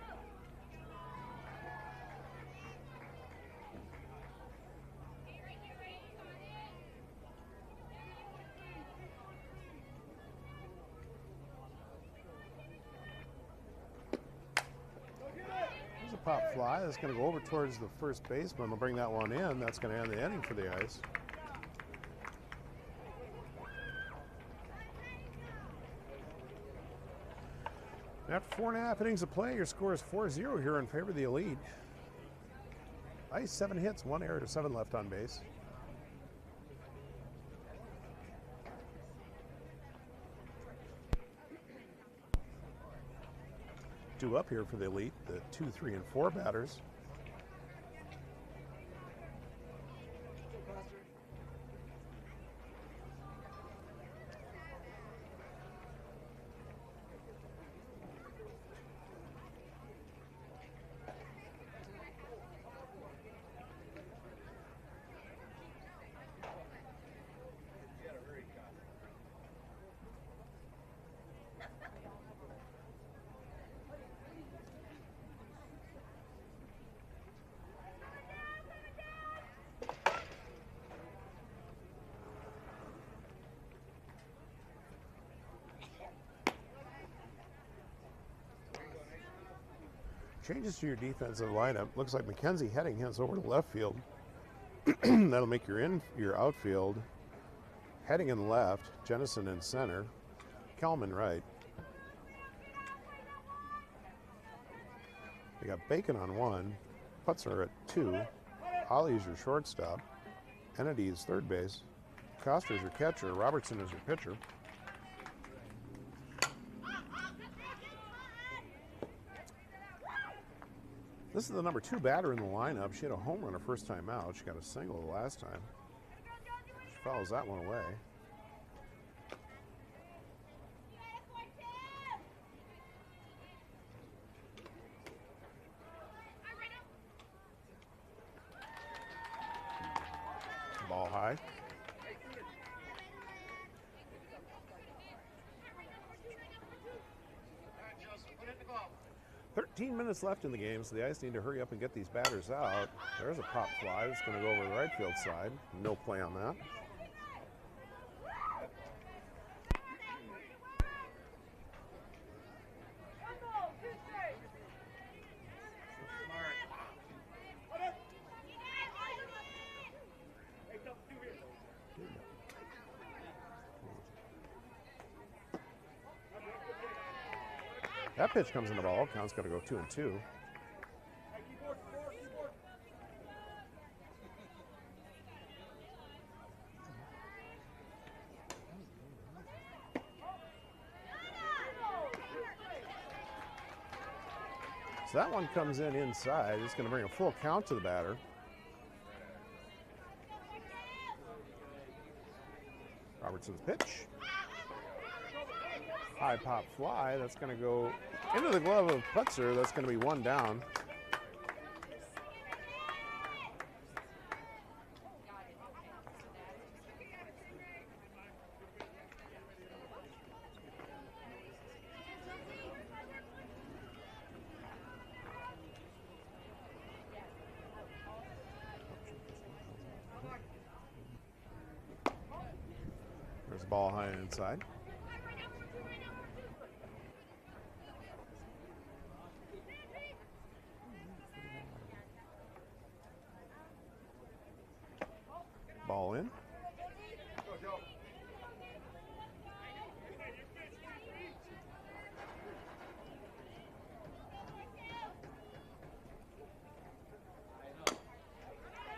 There's a pop fly. That's going to go over towards the first baseman. They'll bring that one in. That's going to end the inning for the Ice. After 4.5 innings of play, your score is 4-0 here in favor of the Elite. Ice 7 hits, 1 error to 7 left on base. Due up here for the Elite, the 2, 3, and 4 batters. Changes to your defensive lineup. Looks like McKenzie Heading hits over to left field. That'll make your outfield. Heading in left, Jennison in center, Kelman right. You got Bacon on 1, Putzer at 2, Ollie's your shortstop, Kennedy is third base, Coster's your catcher, Robertson is your pitcher. This is the number 2 batter in the lineup. She had a home run her first time out. She got a single the last time. She fouls that one away. Ball high. 13 minutes left in the game, so the Ice need to hurry up and get these batters out. There's a pop fly that's going to go over the right field side. No play on that. That pitch comes in the ball. Count's got to go 2-2. So that one comes in inside. It's going to bring a full count to the batter. Robertson's pitch. High pop fly. That's going to go into the glove of Putzer. That's going to be 1 down. There's the ball high and inside.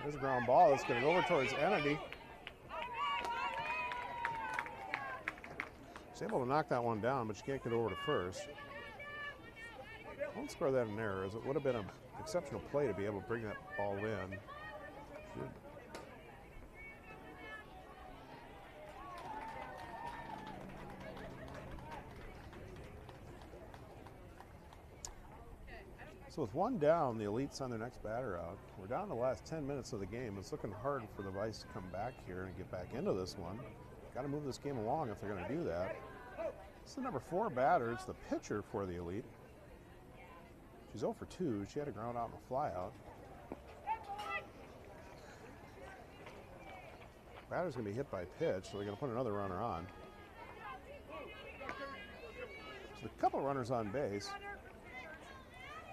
There's a ground ball that's going to go over towards Entity. She's able to knock that one down, but she can't get over to first. Don't score that an error, as it would have been an exceptional play to be able to bring that ball in. So with one down, the Elite send their next batter out. We're down to the last 10 minutes of the game. It's looking hard for the Vice to come back here and get back into this one. Got to move this game along if they're going to do that. This is the number 4 batter. It's the pitcher for the Elite. She's 0 for 2. She had a ground out and a fly out. Batter's going to be hit by pitch, so they're going to put another runner on. So a couple runners on base.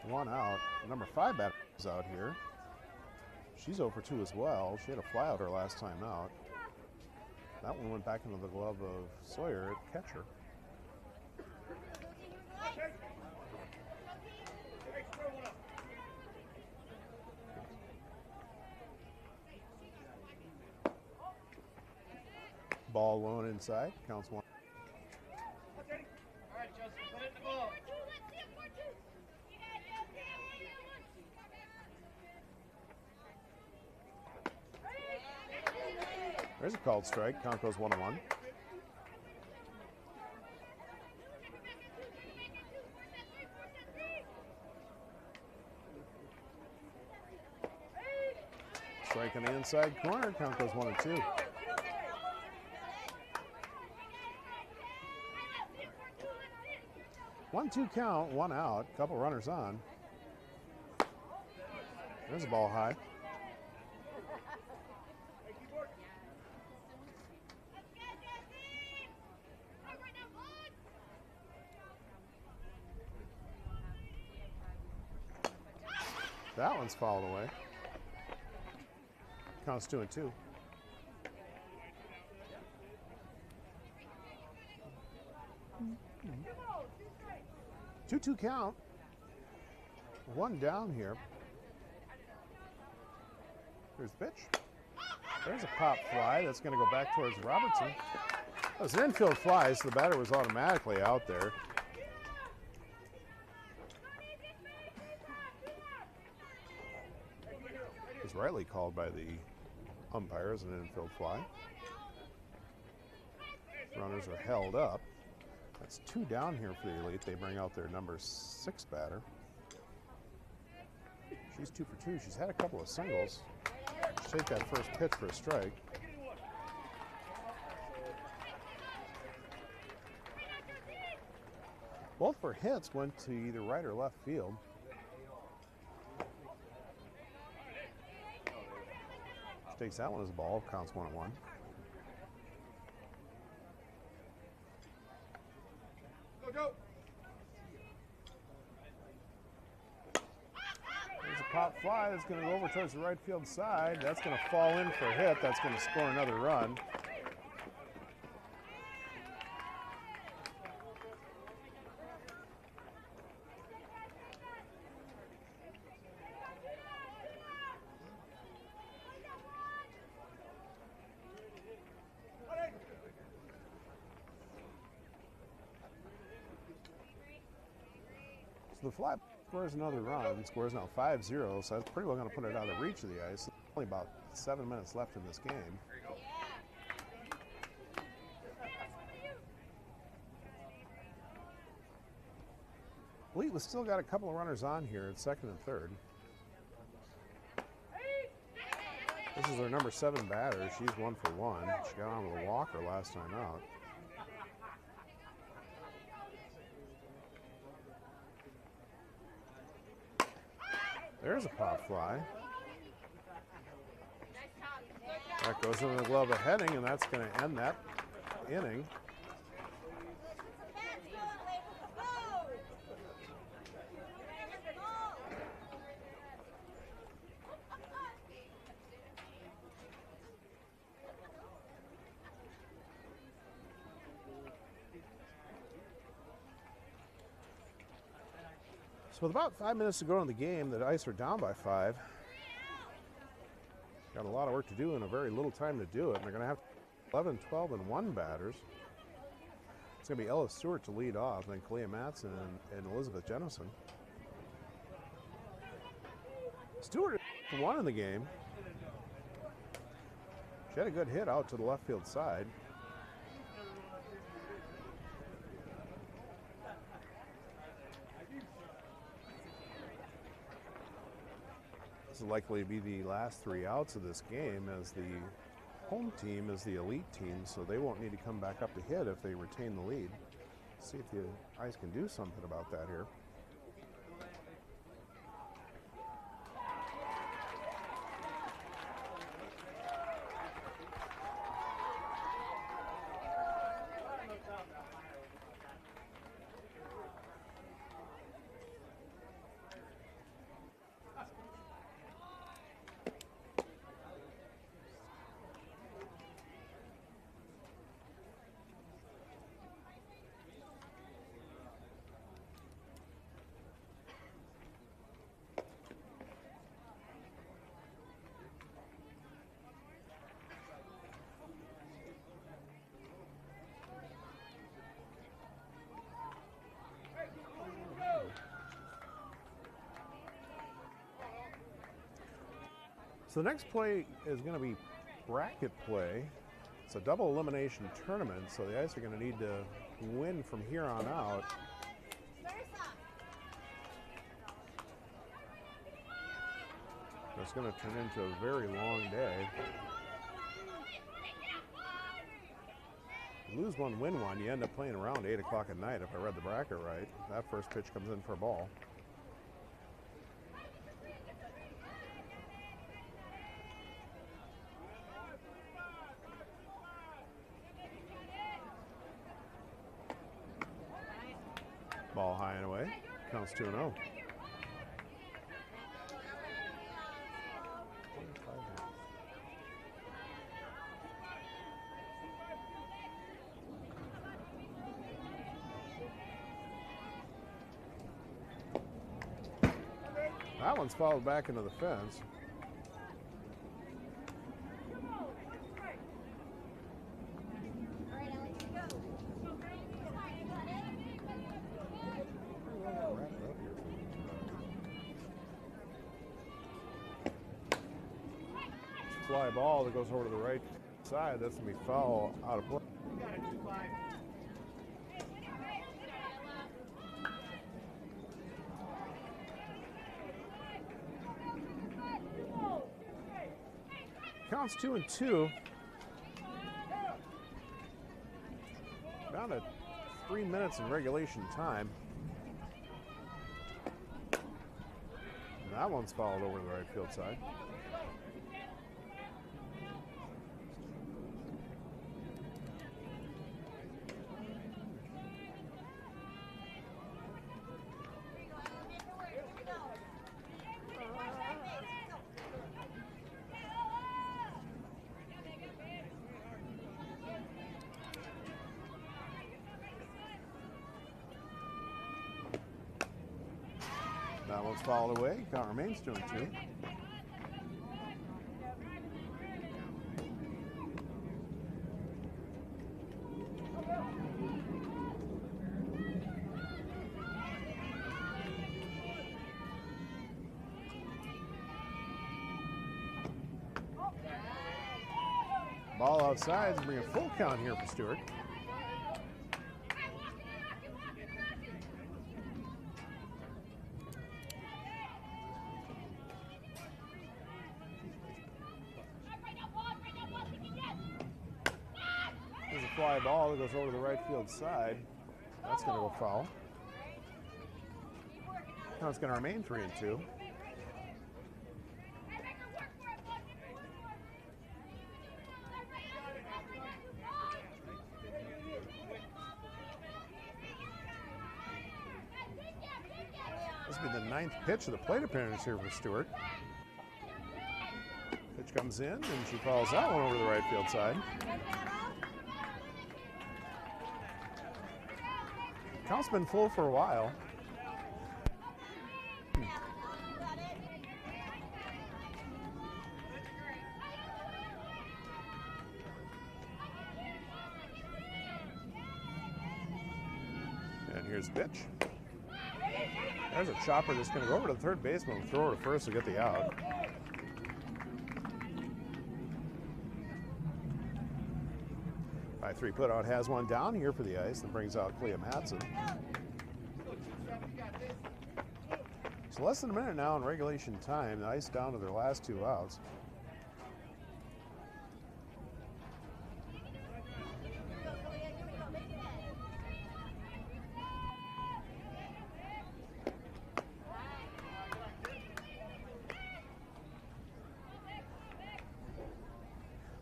One out. The number 5 batter is out here. She's 0 for 2 as well. She had a fly out her last time out. That one went back into the glove of Sawyer at catcher. Ball low and inside. Counts 1. There's a called strike. Count goes 1-1. Strike on the inside corner. Count goes 1-2. One-two count, 1 out. Couple runners on. There's a ball high. That one's fouled away. Counts 2-2. Two count. 1 down here. Here's the pitch. There's a pop fly that's going to go back towards Robertson. That was an infield fly, so the batter was automatically out there. It was rightly called by the umpire as an infield fly. Runners are held up. That's 2 down here for the Elite. They bring out their number 6 batter. She's 2 for 2. She's had a couple of singles. She'll take that first pitch for a strike. Both for hits went to either right or left field. She takes that one as a ball. Counts 1-1. There's a pop fly that's going to go over towards the right field side. That's going to fall in for a hit. That's going to score another run. So the fly scores another run, scores now 5-0, so that's pretty well going to put it out of reach of the ice. Only about 7 minutes left in this game. Elite was still got a couple of runners on here at second and third. This is their number 7 batter. She's 1 for 1. She got on with a walker last time out. There's a pop fly. That goes into the glove of Heading, and that's going to end that inning. So with about 5 minutes to go in the game, the Ice are down by 5. Got a lot of work to do and a very little time to do it. And they're going to have 11, 12, and 1 batters. It's going to be Ella Stewart to lead off, then Kalia Matson and Elizabeth Jennison. Stewart won in the game. She had a good hit out to the left field side. This is likely to be the last 3 outs of this game, as the home team is the elite team, so they won't need to come back up to hit if they retain the lead. See if the Ice can do something about that here. So the next play is going to be bracket play. It's a double elimination tournament, so the Ice are going to need to win from here on out. It's going to turn into a very long day. You lose one, win one, you end up playing around 8 o'clock at night if I read the bracket right. That first pitch comes in for a ball. Ball high and away. Counts 2-0. That one's fouled back into the fence. Fly ball that goes over to the right side. That's going to be foul out of play. Counts 2-2. Down to 3 minutes in regulation time. And that one's fouled over to the right field side. That one's fouled away. Count remains 2-2. Ball outside to bring a full count here for Stewart. There's a fly ball that goes over to the right field side. That's going to go foul. Now it's going to remain 3-2. This will be the 9th pitch of the plate appearance here for Stewart. Pitch comes in, and she falls that one over to the right field side. Count's been full for a while. Here's the pitch. There's a chopper that's going to go over to the third baseman. We'll throw it to first to get the out. 5-3 putout has one down here for the ice and brings out Clea Matson. So less than a minute now in regulation time. The ice down to their last 2 outs.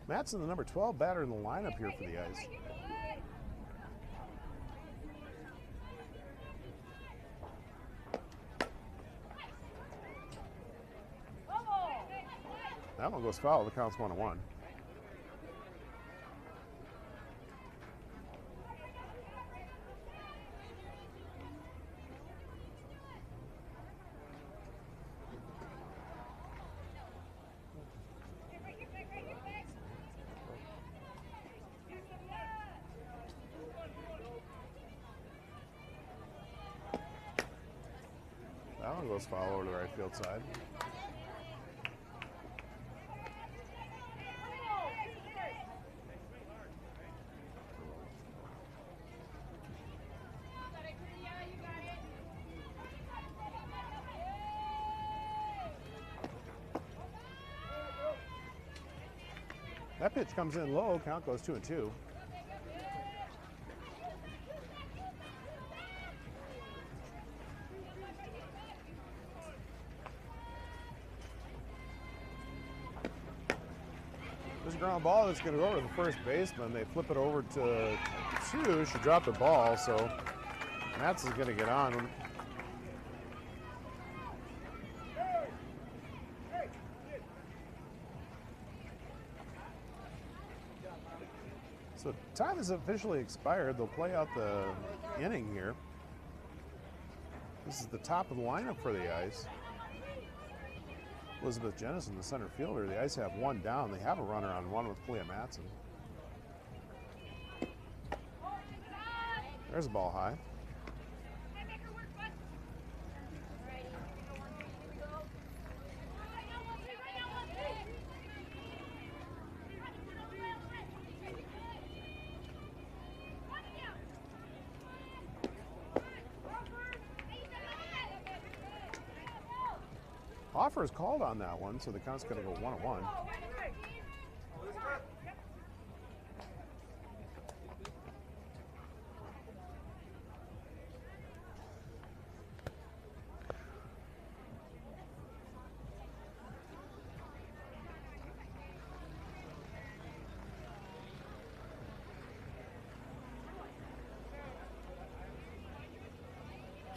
Matson, the number 12 batter in the lineup here for the ice. That one goes foul. The count's 1-1. That one goes foul over to the right field side. That pitch comes in low, count goes 2-2. There's a ground ball that's going to go over to the first baseman. They flip it over to 2. She dropped the ball, so Matson's going to get on. So time has officially expired. They'll play out the inning here. This is the top of the lineup for the ice. Elizabeth Jennison, the center fielder. The ice have one down. They have a runner on one with Clea Matson. There's a ball high. Offer is called on that one, so the count's going to go 1-1.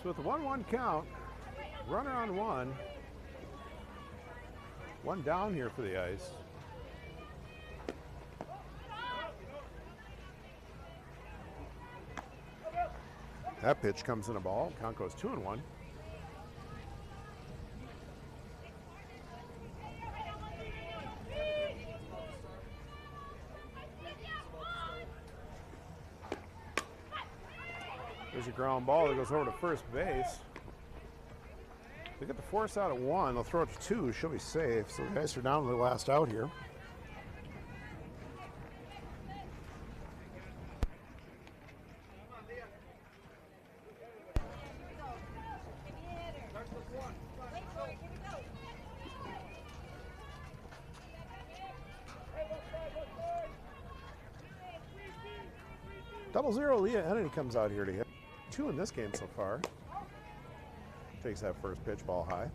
So with the 1-1 count, runner on one. One down here for the ice. That pitch comes in a ball. Count goes 2-1. There's a ground ball that goes over to first base. They get the force out at 1. They'll throw it to 2. She'll be safe. So the guys are down to the last out here. Double-0, Leah Hennedy comes out here to hit. 2 in this game so far. Takes that first pitch, ball high.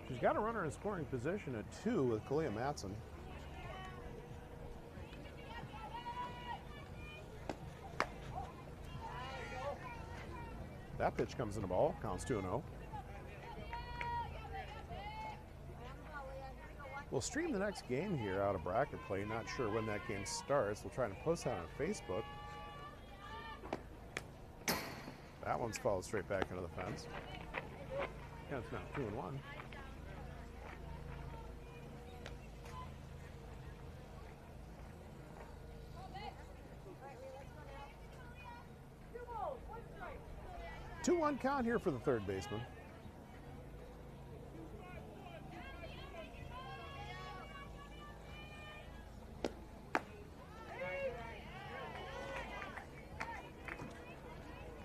She's got a runner in scoring position at 2 with Clea Matson. That pitch comes in the ball, counts 2-0. We'll stream the next game here out of bracket play. Not sure when that game starts. We'll try to post that on Facebook. That one's followed straight back into the fence. Yeah, it's now 2-1. 2-1 count here for the third baseman.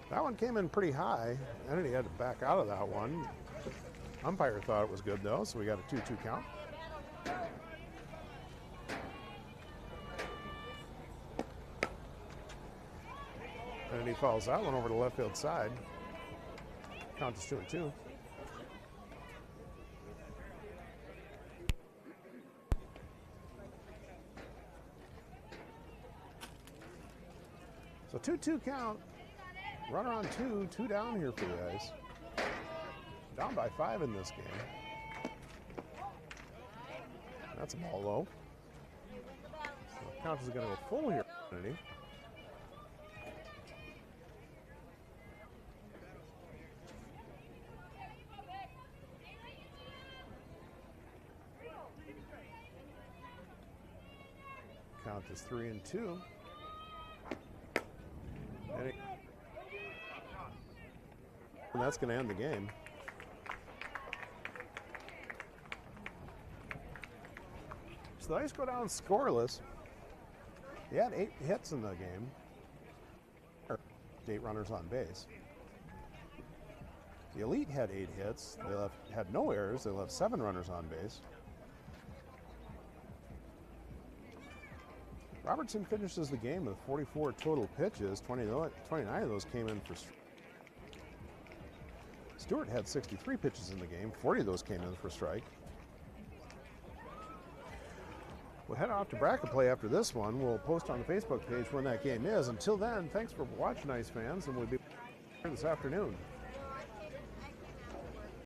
That one came in pretty high, and then he had to back out of that one. Umpire thought it was good, though, so we got a 2-2 count. And he fouls that one over to left field side. Count is 2-2. So 2-2 count. Runner on 2 down here for the Ice. Down by 5 in this game. That's a ball low. So count is going to go full here. Count is 3-2. And that's going to end the game. So the Ice go down scoreless. They had 8 hits in the game. 8 runners on base. The Elite had 8 hits. They had no errors. They left 7 runners on base. Robertson finishes the game with 44 total pitches. 29 of those came in for strike. Stewart had 63 pitches in the game. 40 of those came in for strike. We'll head off to bracket play after this one. We'll post on the Facebook page when that game is. Until then, thanks for watching, Ice fans, and we'll be here this afternoon.